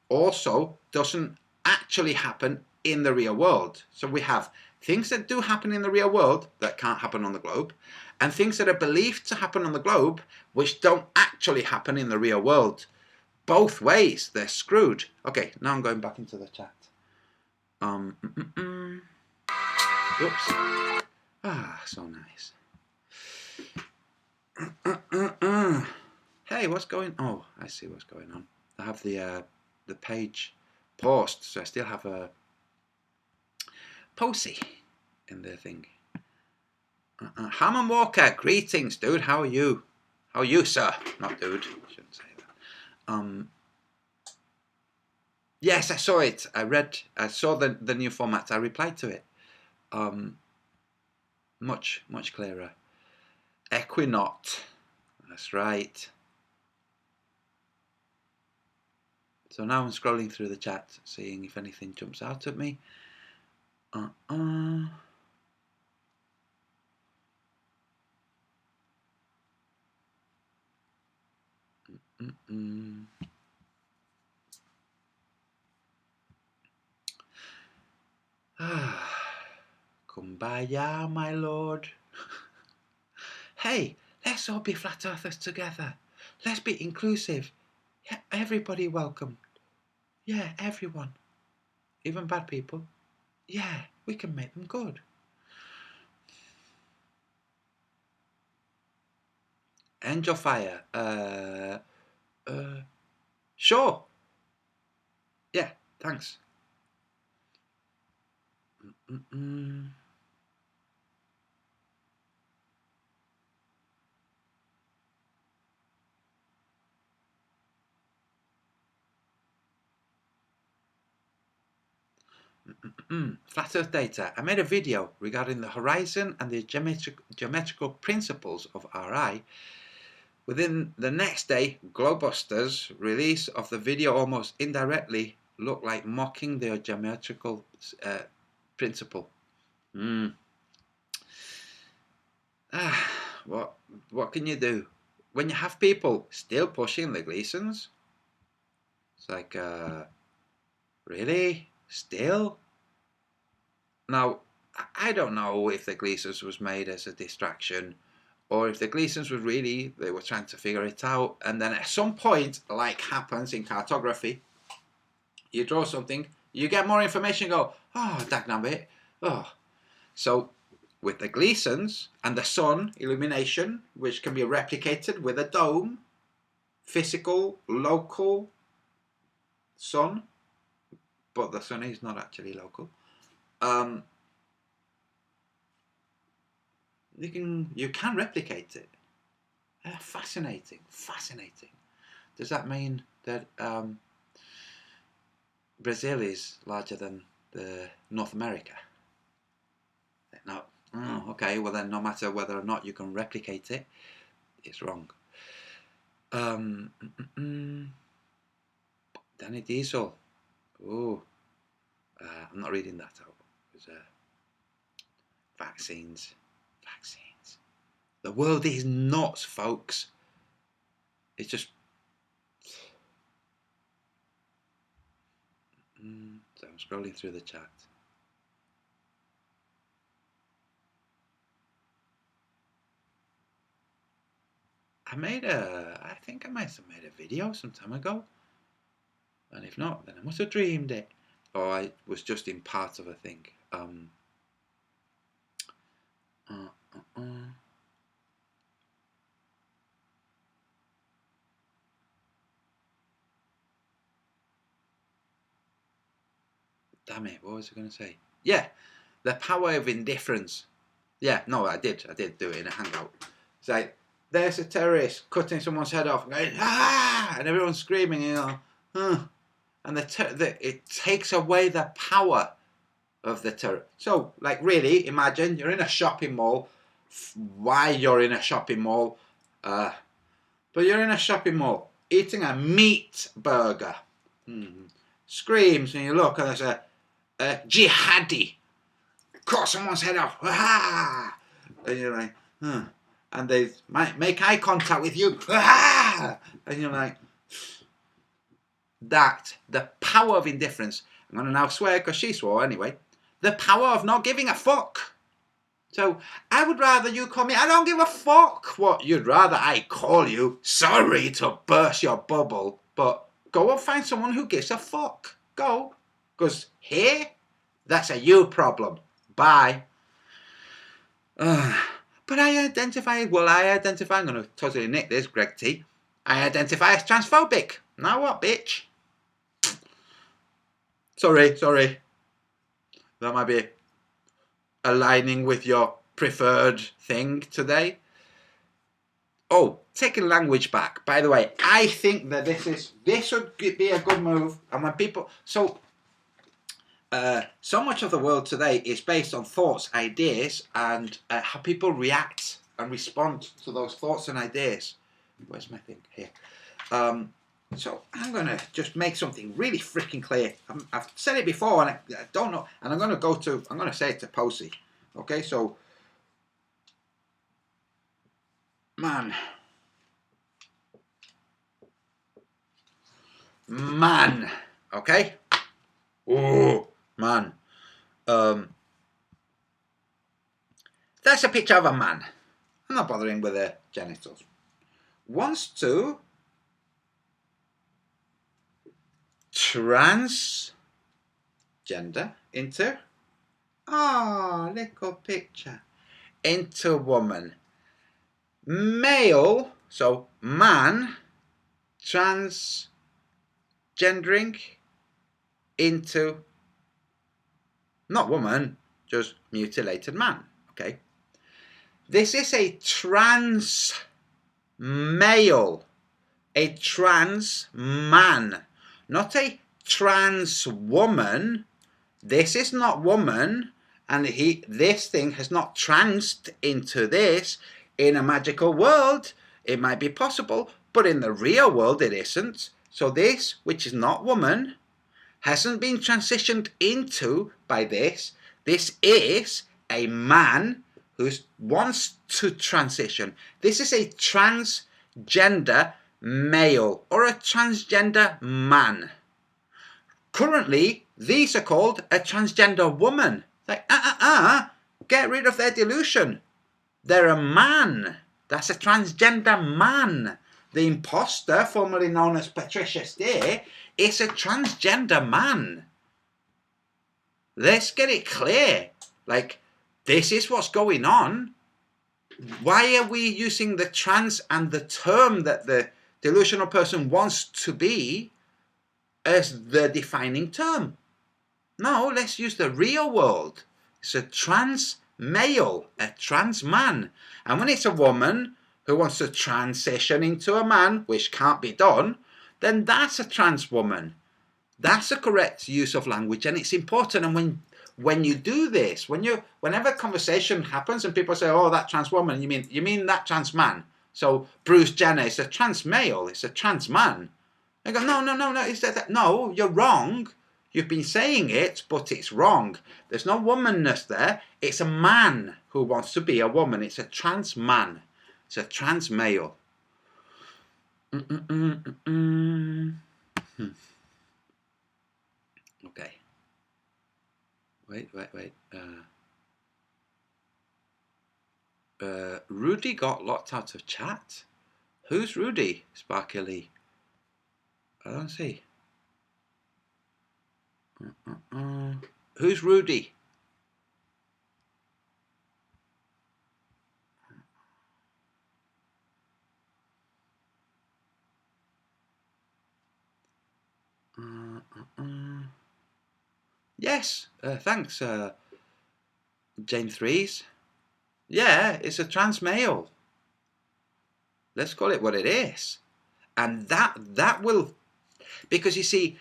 also doesn't actually happen in the real world. So we have things that do happen in the real world that can't happen on the globe, and things that are believed to happen on the globe which don't actually happen in the real world. Both ways, they're screwed. Okay, now I'm going back into the chat. Oops. Ah, so nice. Hey, what's going on? Oh, I see what's going on. I have the page paused, so I still have a posy in the thing. Hammond Walker, greetings, dude. How are you? How are you, sir? Not dude. I shouldn't say that. Yes, I saw it. I saw the new format. I replied to it. Much clearer. Equinot. That's right. So now I'm scrolling through the chat, seeing if anything jumps out at me. Kumbaya, my lord. Hey, let's all be flat earthers together. Let's be inclusive. Yeah, everybody welcome. Yeah, everyone. Even bad people. Yeah, we can make them good. Angel fire. Sure. Yeah, thanks. Mm-mm. Flat Earth data. I made a video regarding the horizon and the geometrical principles of RI. Within the next day, Globusters' release of the video almost indirectly looked like mocking the geometrical principle. What can you do when you have people still pushing the Gleasons? It's like, really? Still? Now, I don't know if the Gleasons was made as a distraction, or if the Gleasons were really, they were trying to figure it out, and then at some point, like happens in cartography, you draw something, you get more information, go, oh, dagnabbit, oh. So, with the Gleasons and the sun illumination, which can be replicated with a dome, physical, local sun, but the sun is not actually local. You can replicate it. Fascinating. Does that mean that Brazil is larger than the North America? No. Oh, okay. Well then, no matter whether or not you can replicate it, it's wrong. Danny Diesel. Oh, I'm not reading that out. It was vaccines. The world is nuts, folks. It's just. So I'm scrolling through the chat. I think I might have made a video some time ago. And if not, then I must have dreamed it. Or I was just in part of a thing. Damn it, what was I going to say? Yeah, the power of indifference. Yeah, no, I did do it in a hangout. It's like, there's a terrorist cutting someone's head off and going, ah! And everyone's screaming, you know, and it takes away the power of the terror. So, like, really, imagine you're in a shopping mall. Why you're in a shopping mall? But you're in a shopping mall eating a meat burger. Screams, and you look, and there's a jihadi cut someone's head off. Ah! And you're like, and they might make eye contact with you. Ah! And you're like, the power of indifference. I'm going to now swear because she swore anyway. The power of not giving a fuck. So I would rather you call me, I don't give a fuck what you'd rather I call you. Sorry to burst your bubble, but go and find someone who gives a fuck. Go. Because here, that's a you problem. Bye. But I identify, I'm going to totally nick this, Greg T. I identify as transphobic. Now what, bitch? Sorry. That might be aligning with your preferred thing today. Oh, taking language back. By the way, I think that this would be a good move. And when people, so much of the world today is based on thoughts, ideas, and how people react and respond to those thoughts and ideas. Where's my thing? Here. So I'm going to just make something really freaking clear. I've said it before and I don't know. And I'm going to say it to Posey. Okay, so, man, okay? Oh, man. The That's a picture of a man. I'm not bothering with the genitals. Wants to transgender into, little picture, into woman. Male, so man, transgendering into, not woman, just mutilated man. Okay. This is a trans male, a trans man, not a trans woman. This is not woman, and this thing has not transed into this. In a magical world, it might be possible, but in the real world, it isn't. So this, which is not woman, hasn't been transitioned into by this. This is a man who wants to transition. This is a transgender male or a transgender man. Currently, these are called a transgender woman. Like, get rid of their delusion. They're a man. That's a transgender man. The imposter, formerly known as Patricia Stay, is a transgender man. Let's get it clear. Like, this is what's going on. Why are we using the trans and the term that the delusional person wants to be as the defining term? No, let's use the real world. It's a trans male, a trans man. And when it's a woman who wants to transition into a man, which can't be done, then that's a trans woman. That's a correct use of language, and it's important. And when you do this, whenever conversation happens and people say, "Oh, that trans woman," you mean that trans man? So Bruce Jenner is a trans male, it's a trans man. I go, no, is that no? You're wrong. You've been saying it, but it's wrong. There's no womanness there. It's a man who wants to be a woman. It's a trans man. It's a trans male. Okay. Wait. Rudy got locked out of chat. Who's Rudy? Sparky Lee. I don't see. Who's Rudy? Yes, thanks, Jane Threes. Yeah, it's a trans male. Let's call it what it is. And that will, because you see,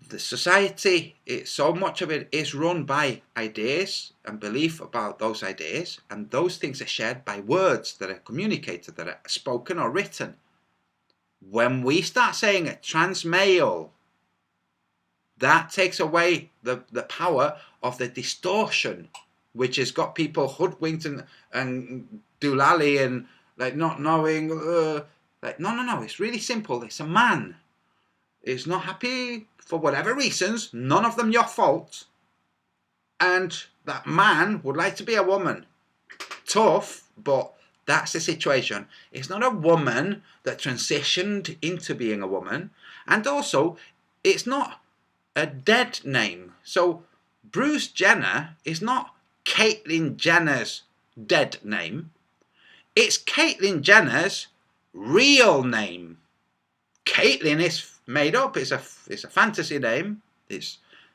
the society, so much of it is run by ideas and belief about those ideas, and those things are shared by words that are communicated, that are spoken or written. When we start saying a trans male, that takes away the power of the distortion, which has got people hoodwinked and doolally and like not knowing. Like no, it's really simple. It's a man. Is not happy for whatever reasons, none of them your fault, and that man would like to be a woman. Tough, but that's the situation. It's not a woman that transitioned into being a woman, and also it's not a dead name. So Bruce Jenner is not Caitlyn Jenner's dead name. It's Caitlyn Jenner's real name. Caitlyn is made up. It's a fantasy name. You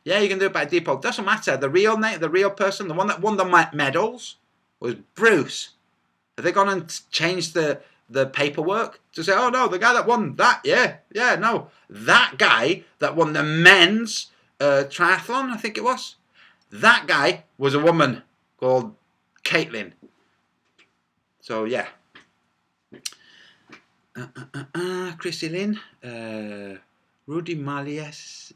can do it by default. Doesn't matter. The real name, the real person, the one that won the medals was Bruce. Have they gone and changed the paperwork to say, oh no, the guy that won that, no, that guy that won the men's triathlon, I think it was, that guy was a woman called Caitlyn. So yeah. Chrissy Lynn, Rudy Maliskit.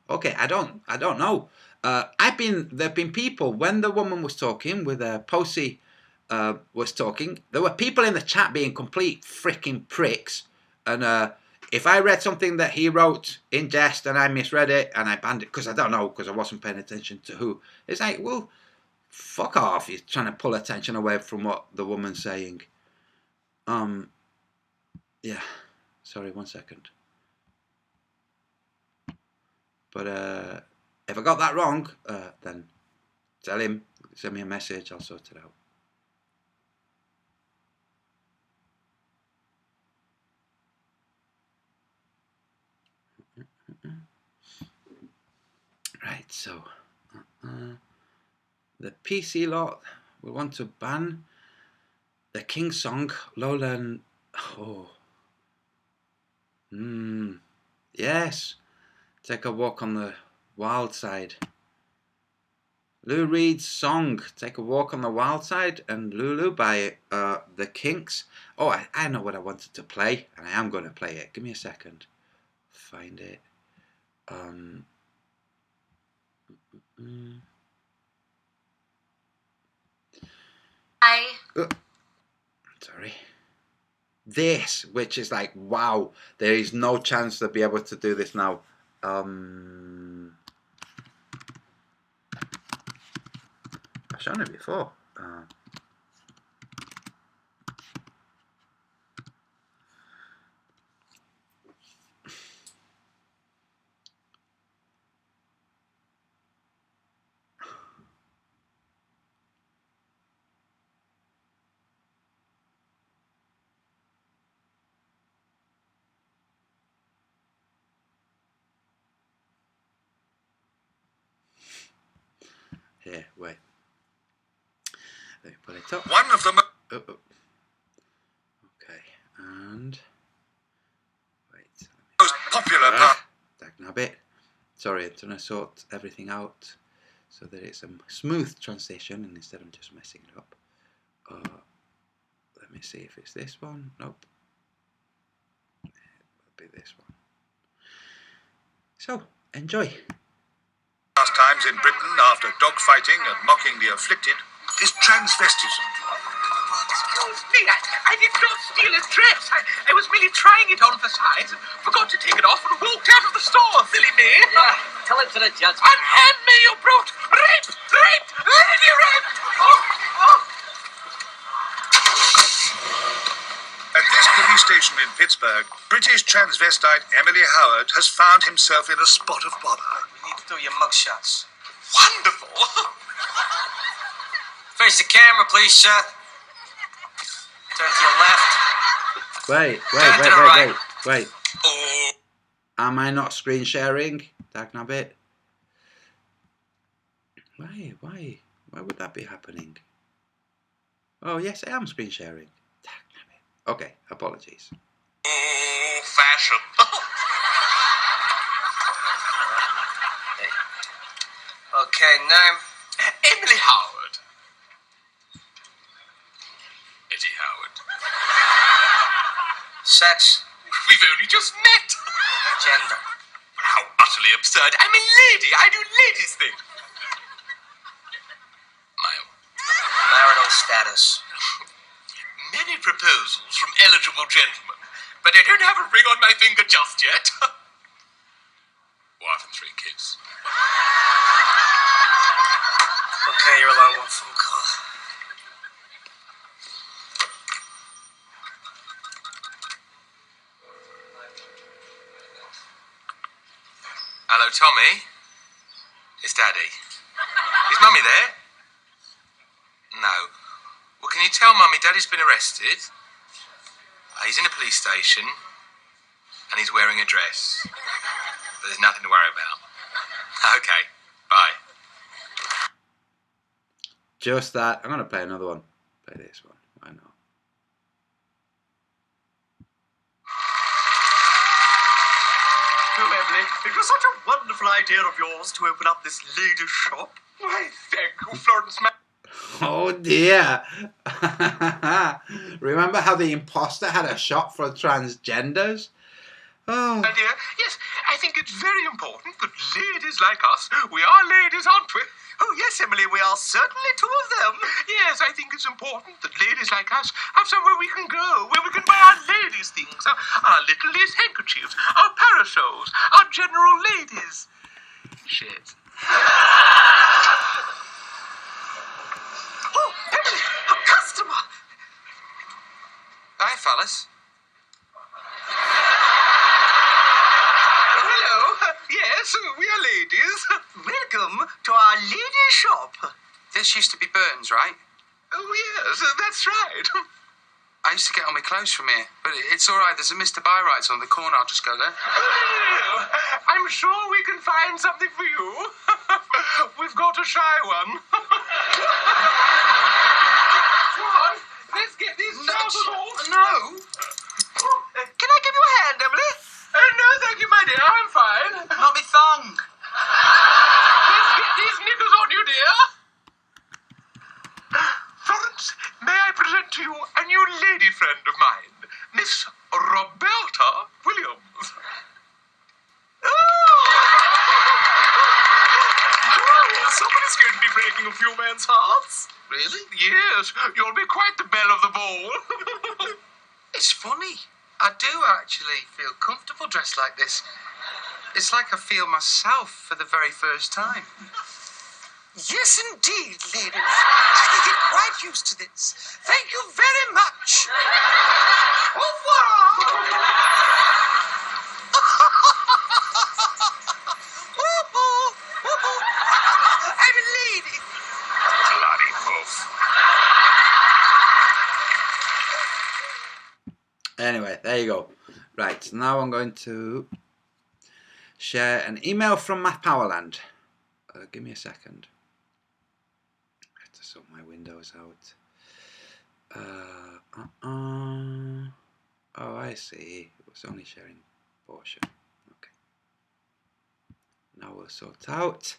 Okay, I don't know. There've been people when the woman was talking with Posey was talking. There were people in the chat being complete freaking pricks, and if I read something that he wrote in jest and I misread it and I banned it because I don't know, because I wasn't paying attention to who. It's like, well, Fuck off. You're trying to pull attention away from what the woman's saying. Yeah. Sorry, 1 second. But if I got that wrong, then tell him, send me a message, I'll sort it out. Right, so the PC lot will want to ban the King song, Lola and... Oh. Yes. Take a walk on the wild side. Lou Reed's song, Take a Walk on the Wild Side, and Lulu by The Kinks. Oh, I know what I wanted to play, and I am going to play it. Give me a second. Find it. Sorry. This, which is like, wow, there is no chance to be able to do this now. I've shown it before. Here, wait. Let me put it up. One of them. Okay, and wait. Most popular part. Dagnabbit. Sorry, I'm trying to sort everything out so that it's a smooth transition, and instead of just messing it up. Let me see if it's this one. Nope. It will be this one. So, enjoy. Pastimes in Britain after dogfighting and mocking the afflicted is transvestism. Excuse me, I did not steal a dress. I was merely trying it on for size and forgot to take it off and walked out of the store, silly me. Yeah, tell it to the judge. Unhand me, you brute! Rape! Rape! Lady rape! Oh! At this police station in Pittsburgh, British transvestite Emily Howard has found himself in a spot of bother. We need to do your mugshots. Wonderful! Face the camera, please, sir. Turn to your left. Wait. Oh. Am I not screen sharing? Dagnabbit. Why would that be happening? Oh, yes, I am screen sharing. Dagnabbit. Okay, apologies. Oh, fashion. Okay, name. Emily Howard. Eddie Howard. Sex. We've only just met. Gender. How utterly absurd. I'm a lady. I do ladies' things. Male. Marital status. Many proposals from eligible gentlemen, but I don't have a ring on my finger just yet. Wife and 3 kids. Okay, you're allowed one phone call. Hello, Tommy. It's Daddy. Is Mummy there? No. Well, can you tell Mummy Daddy's been arrested? He's in a police station, and he's wearing a dress. But there's nothing to worry about. Okay, bye. Just that. I'm going to play another one. Play this one. Why not? Oh, Emily, it was such a wonderful idea of yours to open up this ladies' shop. Why, thank you, Florence. Oh dear. Remember how the imposter had a shop for transgenders? Oh. My dear, yes, I think it's very important that ladies like us, we are ladies, aren't we? Oh, yes, Emily, we are certainly 2 of them. Yes, I think it's important that ladies like us have somewhere we can go, where we can buy our ladies' things, our little lace handkerchiefs, our parasols, our general ladies. Shit. fellas. Hello. Yes, we are ladies. Welcome to our ladies' shop. This used to be Burton's, right? Oh, yes, that's right. I used to get all my clothes from here, but it's all right. There's a Mr. Buy Rights on the corner. I'll just go there. Well, I'm sure we can find something for you. We've got a shy one. Come on, let's get these trousers off. No. Can I give you a hand, Emily? No, thank you, my dear. I'm fine. Not me thong. Let's get these knickers on you, dear. Florence, may I present to you a new lady friend of mine, Miss Roberta Williams. Somebody's going to be breaking a few men's hearts. Really? Yes, you'll be quite the belle of the ball. It's funny. I do actually feel comfortable dressed like this. It's like I feel myself for the very first time. Yes, indeed, ladies. I can get quite used to this. Thank you very much. Au revoir. I'm a lady. Bloody wolf. Anyway, there you go. Right, now I'm going to share an email from Matt Powerland. Give me a second. I have to sort my windows out. Oh, I see. It was only sharing portion. Okay. Now we'll sort out.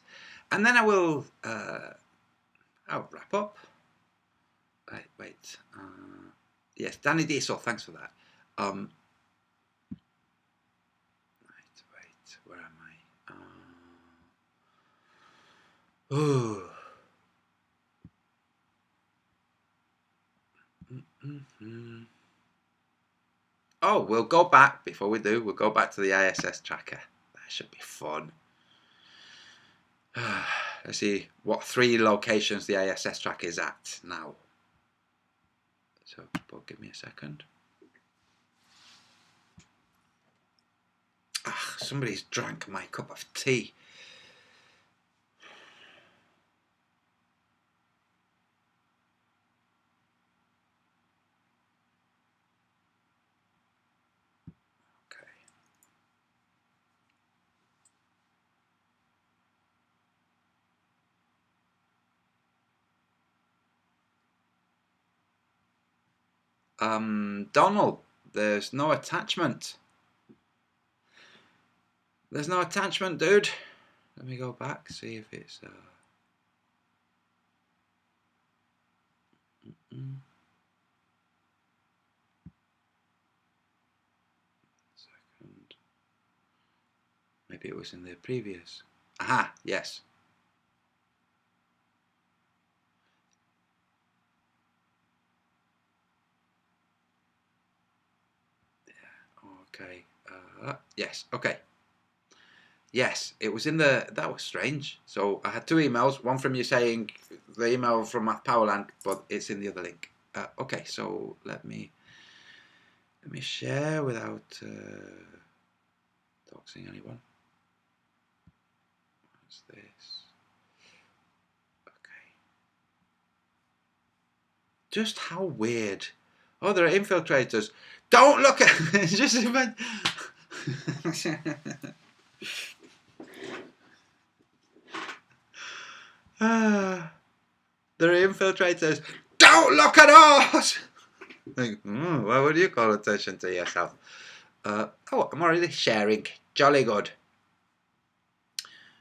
And then I will I'll wrap up. Right, wait. Yes, Danny Diesel, thanks for that. Right, where am I? Ooh. Oh, we'll go back, before we do, we'll go back to the ISS tracker. That should be fun. Let's see what 3 locations the ISS tracker is at now. So, but give me a second. Somebody's drank my cup of tea. Okay. Donald, there's no attachment. There's no attachment, dude. Let me go back, see if it's second. Maybe it was in the previous. Aha, yes. Yeah, okay. Yes, okay. Yes, it was in the. That was strange. So I had 2 emails. One from you saying the email from Matt Powerland, but it's in the other link. Okay, so let me share without doxing anyone. What's this? Okay. Just how weird. Oh, there are infiltrators. Don't look at. Just imagine. There are infiltrators. Don't look at us! Like, why would you call attention to yourself? Oh, I'm already sharing. Jolly good.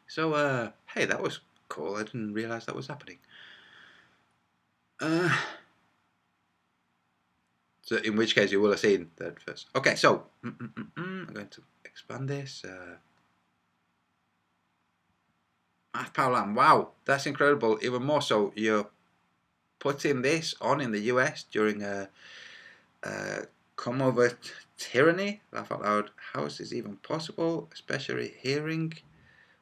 So, hey, that was cool. I didn't realise that was happening. So, in which case, you will have seen that first. Okay, so, I'm going to expand this. Powerland, wow, that's incredible. Even more so, you're putting this on in the US during a come over tyranny. Laugh out loud. How is this even possible? Especially hearing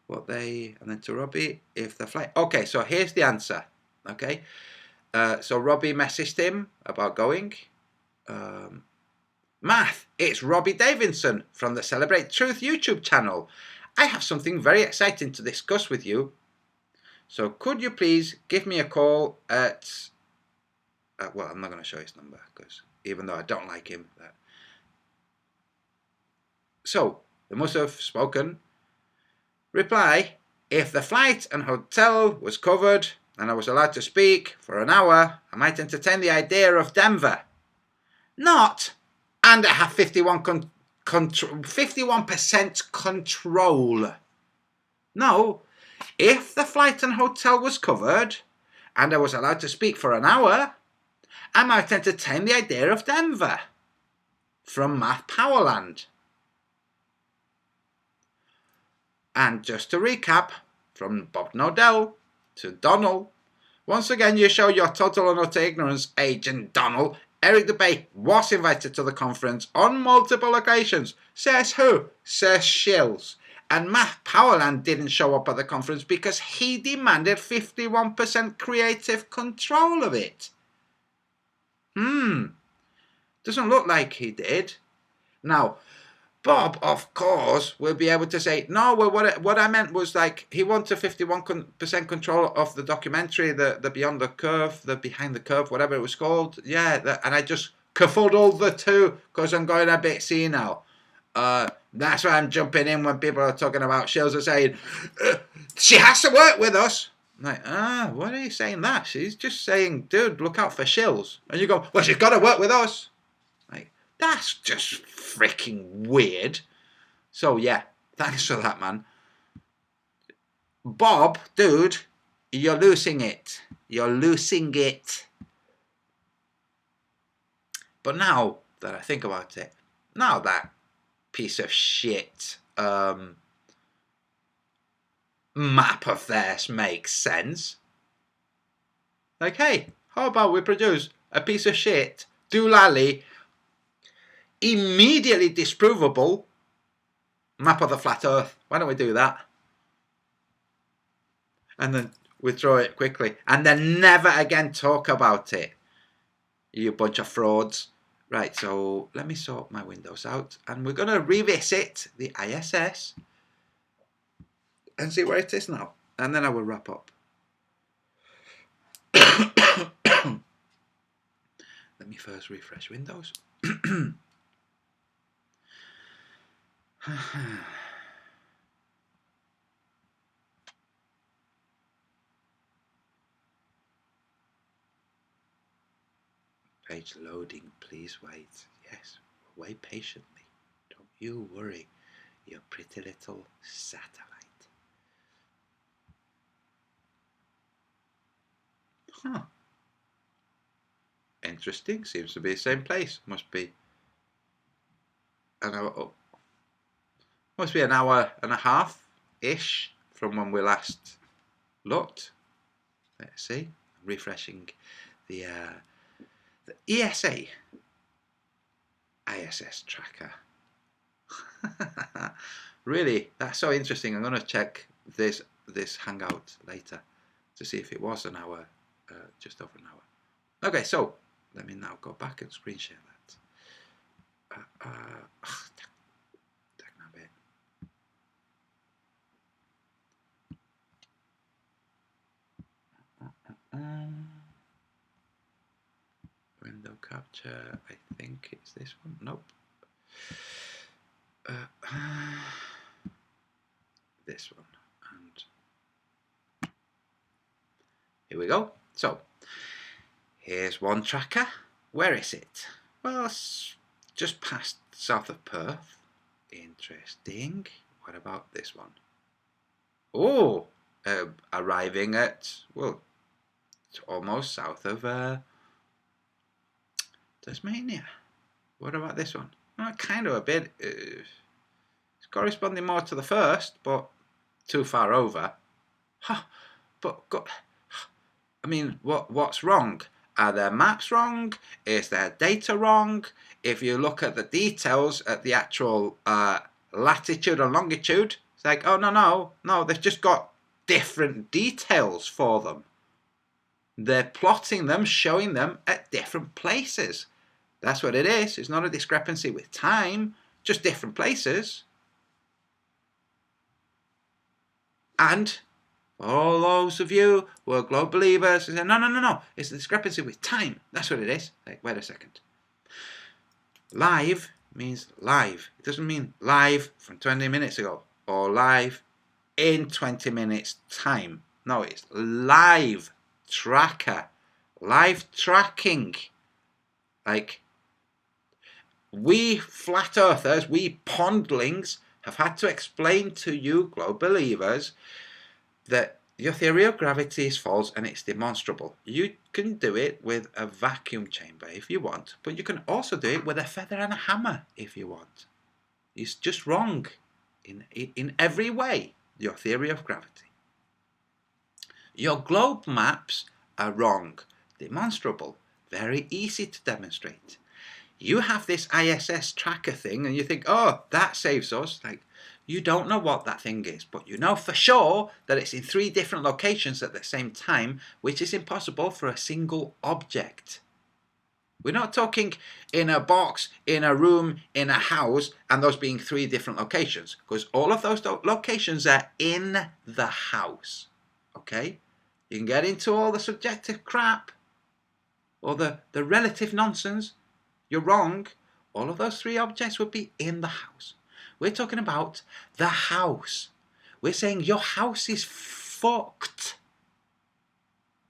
what they, and then to Robbie, if the flight. Okay, so here's the answer. Okay, so Robbie messaged him about going. Math, it's Robbie Davidson from the Celebrate Truth YouTube channel. I have something very exciting to discuss with you. So could you please give me a call at... well, I'm not going to show his number, because even though I don't like him... So, they must have spoken. Reply, if the flight and hotel was covered and I was allowed to speak for an hour, I might entertain the idea of Denver. Not, and I have 51% control. No, if the flight and hotel was covered and I was allowed to speak for an hour, I might entertain the idea of Denver. From Matt Powerland. And just to recap, from Bob Nodell to Donald, once again you show your total and utter ignorance, Agent Donald. Eric the Bay was invited to the conference on multiple occasions. Says who? Says Shills. And Matt Powerland didn't show up at the conference because he demanded 51% creative control of it. Doesn't look like he did. Now, Bob, of course, will be able to say, no, well, what I meant was like, he wanted 51% control of the documentary, the Beyond the Curve, the Behind the Curve, whatever it was called. Yeah, and I just kerfuddled the two because I'm going a bit senile. That's why I'm jumping in when people are talking about Shills and saying, she has to work with us. I'm like, what are you saying that? She's just saying, dude, look out for Shills. And you go, well, she's got to work with us. Like, that's just freaking weird. So, yeah, thanks for that, man. Bob, dude, you're losing it. You're losing it. But now that I think about it, now that piece of shit map of theirs makes sense. Like, hey, how about we produce a piece of shit, doolally, immediately disprovable map of the flat earth? Why don't we do that? And then withdraw it quickly. And then never again talk about it. You bunch of frauds. Right, so let me sort my windows out. And we're going to revisit the ISS. And see where it is now. And then I will wrap up. Let me first refresh Windows. Page loading, please wait. Yes, wait patiently. Don't you worry, your pretty little satellite. Huh. Interesting, seems to be the same place. Must be an hour. Oh. Must be an hour and a half-ish from when we last looked. Let's see. Refreshing the ESA ISS tracker. Really, that's so interesting. I'm going to check this hangout later to see if it was an hour, just over an hour. Okay, so let me now go back and screen share that. Window capture, I think it's this one. Nope. This one. And here we go. So, here's one tracker. Where is it? Well, it's just past south of Perth. Interesting. What about this one? Oh, arriving at, well, it's almost south of Tasmania. What about this one? Well, kind of a bit. It's corresponding more to the first, but too far over. I mean, what's wrong? Are their maps wrong? Is their data wrong? If you look at the details at the actual latitude and longitude, it's like, oh, no, they've just got different details for them. They're plotting them, showing them at different places. That's what it is. It's not a discrepancy with time, just different places. And all those of you who are globe believers say, no, it's a discrepancy with time. That's what it is. Like, wait a second. Live means live. It doesn't mean live from 20 minutes ago or live in 20 minutes time. No, it's live tracker, live tracking. Like, we flat earthers, we pondlings have had to explain to you globe believers that your theory of gravity is false and it's demonstrable. You can do it with a vacuum chamber if you want, but you can also do it with a feather and a hammer if you want. It's just wrong in every way, your theory of gravity. Your globe maps are wrong, demonstrable, very easy to demonstrate. You have this ISS tracker thing and you think, oh, that saves us. Like, you don't know what that thing is, but you know for sure that it's in 3 different locations at the same time, which is impossible for a single object. We're not talking in a box, in a room, in a house, and those being 3 different locations, because all of those locations are in the house. Okay? You can get into all the subjective crap, or the relative nonsense. You're wrong. All of those 3 objects would be in the house. We're talking about the house. We're saying your house is fucked.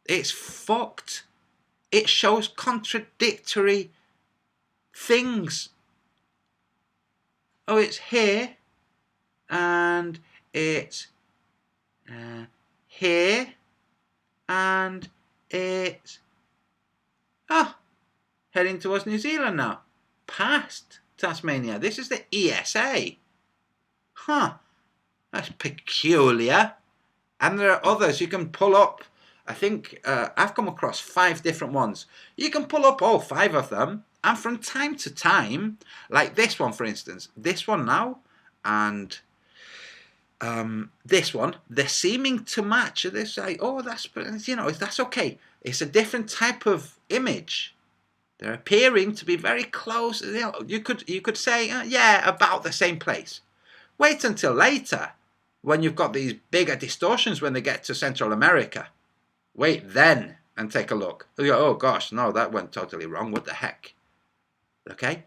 It's fucked. It shows contradictory things. Oh, it's here, and it's here, and it's heading towards New Zealand now, past Tasmania. This is the ESA. That's peculiar. And there are others you can pull up. I think I've come across 5 different ones. You can pull up all 5 of them, and from time to time, like this one for instance, this one now, and this one, they're seeming to match. They say, oh, that's okay. It's a different type of image. They're appearing to be very close. You could say, yeah, about the same place. Wait until later, when you've got these bigger distortions when they get to Central America. Wait then and take a look. You go, oh gosh, no, that went totally wrong. What the heck? Okay?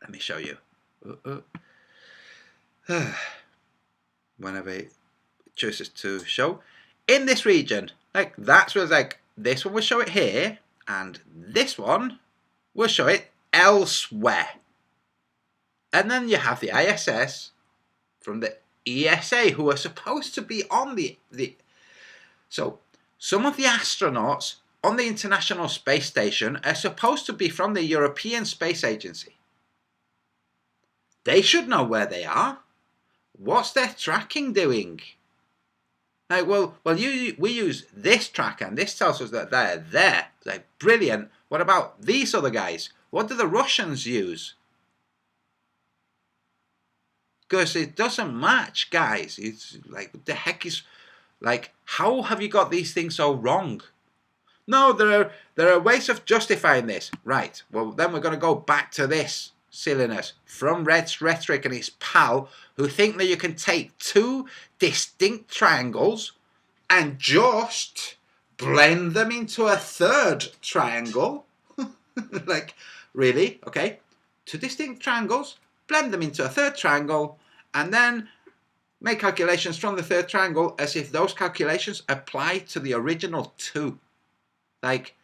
Let me show you. Whenever it chooses to show. In this region, like that's where it's like, this one will show it here, and this one will show it elsewhere. And then you have the ISS from the ESA, who are supposed to be on the so some of the astronauts on the International Space Station are supposed to be from the European Space Agency. They should know where they are. What's their tracking doing? Like, we use this tracker, and this tells us that they're there. Like, brilliant. What about these other guys? What do the Russians use? Because it doesn't match, guys. It's like, what the heck is, like, how have you got these things so wrong? No, there are ways of justifying this. Right, well, then we're going to go back to this silliness from Red's Rhetoric and his pal, who think that you can take 2 distinct triangles and just blend them into a 3rd triangle. Like, really? Okay, 2 distinct triangles, blend them into a 3rd triangle, and then make calculations from the 3rd triangle as if those calculations apply to the original 2. Like,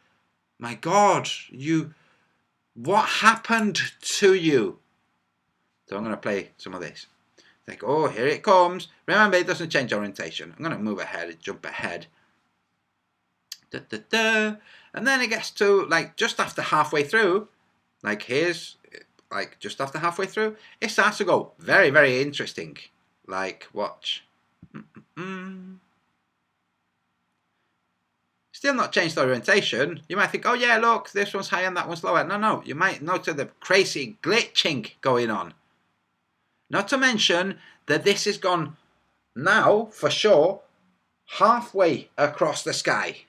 my God, what happened to you? So I'm going to play some of this. Like, oh, here it comes. Remember, it doesn't change orientation. I'm going to move ahead and jump ahead. And then it gets to, like, just after halfway through. Like, here's, like, just after halfway through. It starts to go very, very interesting. Like, watch. Still not changed the orientation. You might think, oh yeah, look, this one's higher and that one's lower. No, you might notice the crazy glitching going on. Not to mention that this has gone now, for sure, halfway across the sky.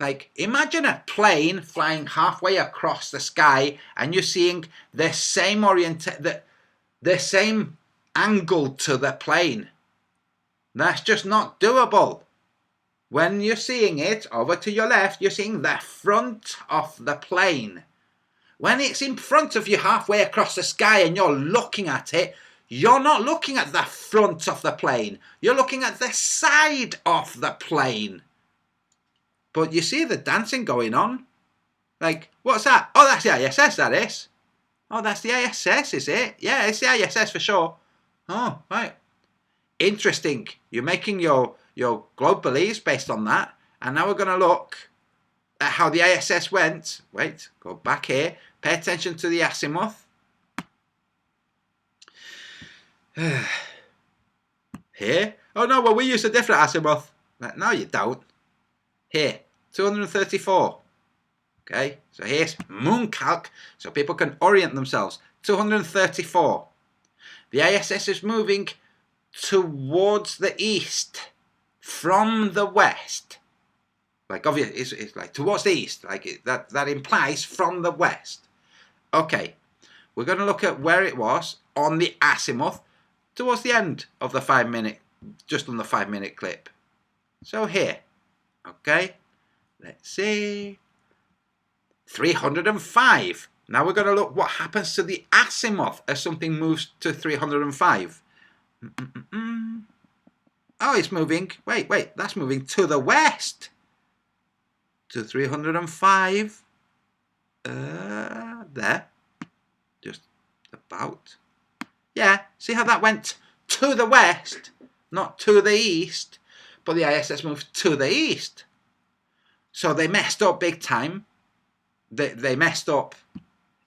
Like, imagine a plane flying halfway across the sky and you're seeing the same the same angle to the plane. That's just not doable. When you're seeing it over to your left, you're seeing the front of the plane. When it's in front of you halfway across the sky and you're looking at it, you're not looking at the front of the plane. You're looking at the side of the plane. But you see the dancing going on. Like, what's that? Oh, that's the ISS, that is. Oh, that's the ISS, is it? Yeah, it's the ISS for sure. Oh, right. Interesting. You're making your globe beliefs based on that. And now we're going to look at how the ISS went. Wait, go back here. Pay attention to the azimuth. Here. Oh, no, well, we use a different azimuth. No, you don't. Here, 234. Okay, so here's mooncalc, so people can orient themselves. 234. The ISS is moving towards the east from the west. Like, obviously, it's like towards the east. Like, that implies from the west. Okay, we're going to look at where it was on the azimuth towards the end of the 5 minute, just on the 5 minute clip. So here, okay, let's see. 305. Now we're going to look what happens to the azimuth as something moves to 305. Oh, it's moving. Wait, that's moving to the west. To 305. There. Just about. Yeah, see how that went to the west, not to the east. But the ISS moved to the east. So they messed up big time. They messed up.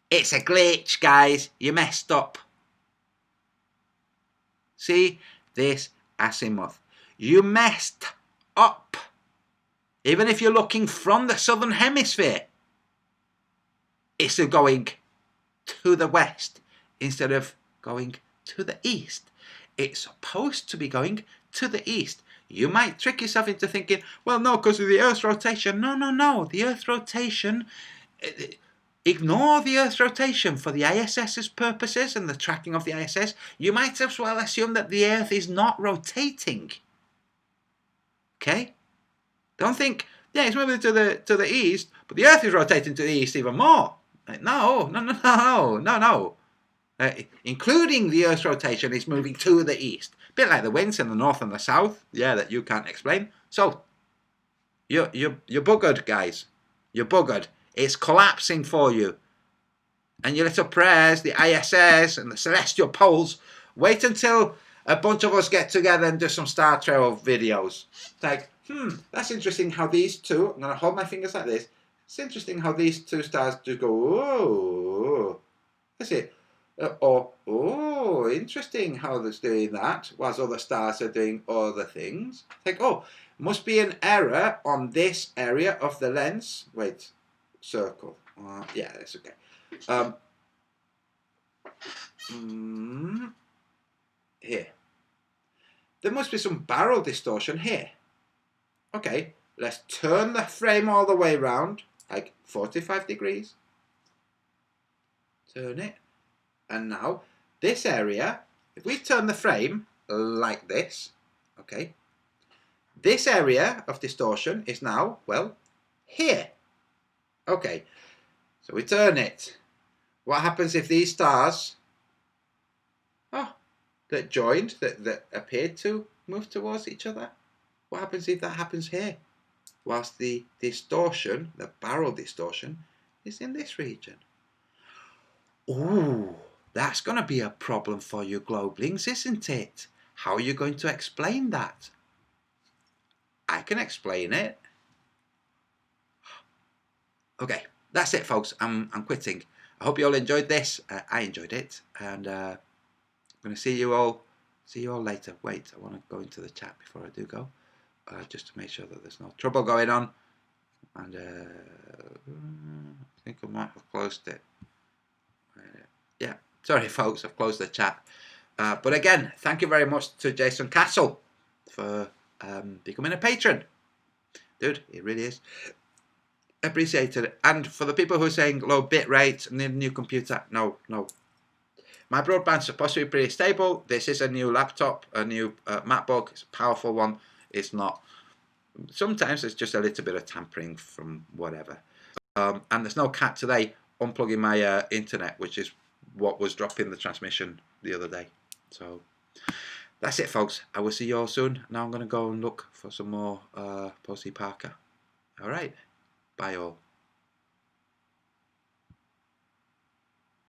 It's a glitch, guys. You messed up. See this azimuth. You messed up. Even if you're looking from the southern hemisphere, it's still going to the west instead of going to the east. It's supposed to be going to the east. You might trick yourself into thinking, well, no, because of the Earth's rotation. No. The Earth's rotation... Ignore the Earth's rotation for the ISS's purposes and the tracking of the ISS. You might as well assume that the Earth is not rotating. Okay? Don't think, yeah, it's moving to the east, but the Earth is rotating to the east even more. No. Including the Earth's rotation is moving to the east. A bit like the winds in the north and the south. Yeah, that you can't explain. So, you're buggered, guys. You're buggered. It's collapsing for you. And your little prayers, the ISS and the celestial poles, wait until a bunch of us get together and do some Star Trek videos. It's like, that's interesting how these two, I'm going to hold my fingers like this. It's interesting how these two stars just go, oh, that's it. Interesting how they're doing that, whilst other stars are doing other things. It's like, must be an error on this area of the lens. Wait. Circle. Yeah, that's okay. Here. There must be some barrel distortion here. Okay, let's turn the frame all the way around, like 45 degrees. Turn it. And now, this area, if we turn the frame like this, okay, this area of distortion is now, well, here. Okay, so we turn it. What happens if these stars, that joined, that appeared to move towards each other? What happens if that happens here? Whilst the distortion, the barrel distortion, is in this region. Ooh, that's going to be a problem for you globelings, isn't it? How are you going to explain that? I can explain it. Okay, that's it, folks. I'm quitting. I hope you all enjoyed this. I enjoyed it, and I'm going to see you all later. Wait, I want to go into the chat before I do go, just to make sure that there's no trouble going on. And I think I might have closed it. Yeah, sorry, folks, I've closed the chat. But again, thank you very much to Jason Castle for becoming a patron. Dude, he really is. appreciated. And for the people who are saying low bit rate, need a new computer, no. My broadband's supposed to be pretty stable. This is a new laptop, a new MacBook. It's a powerful one. It's not. Sometimes it's just a little bit of tampering from whatever. And there's no cat today unplugging my internet, which is what was dropping the transmission the other day. So that's it, folks. I will see you all soon. Now I'm going to go and look for some more Posey Parker. All right. Bye all.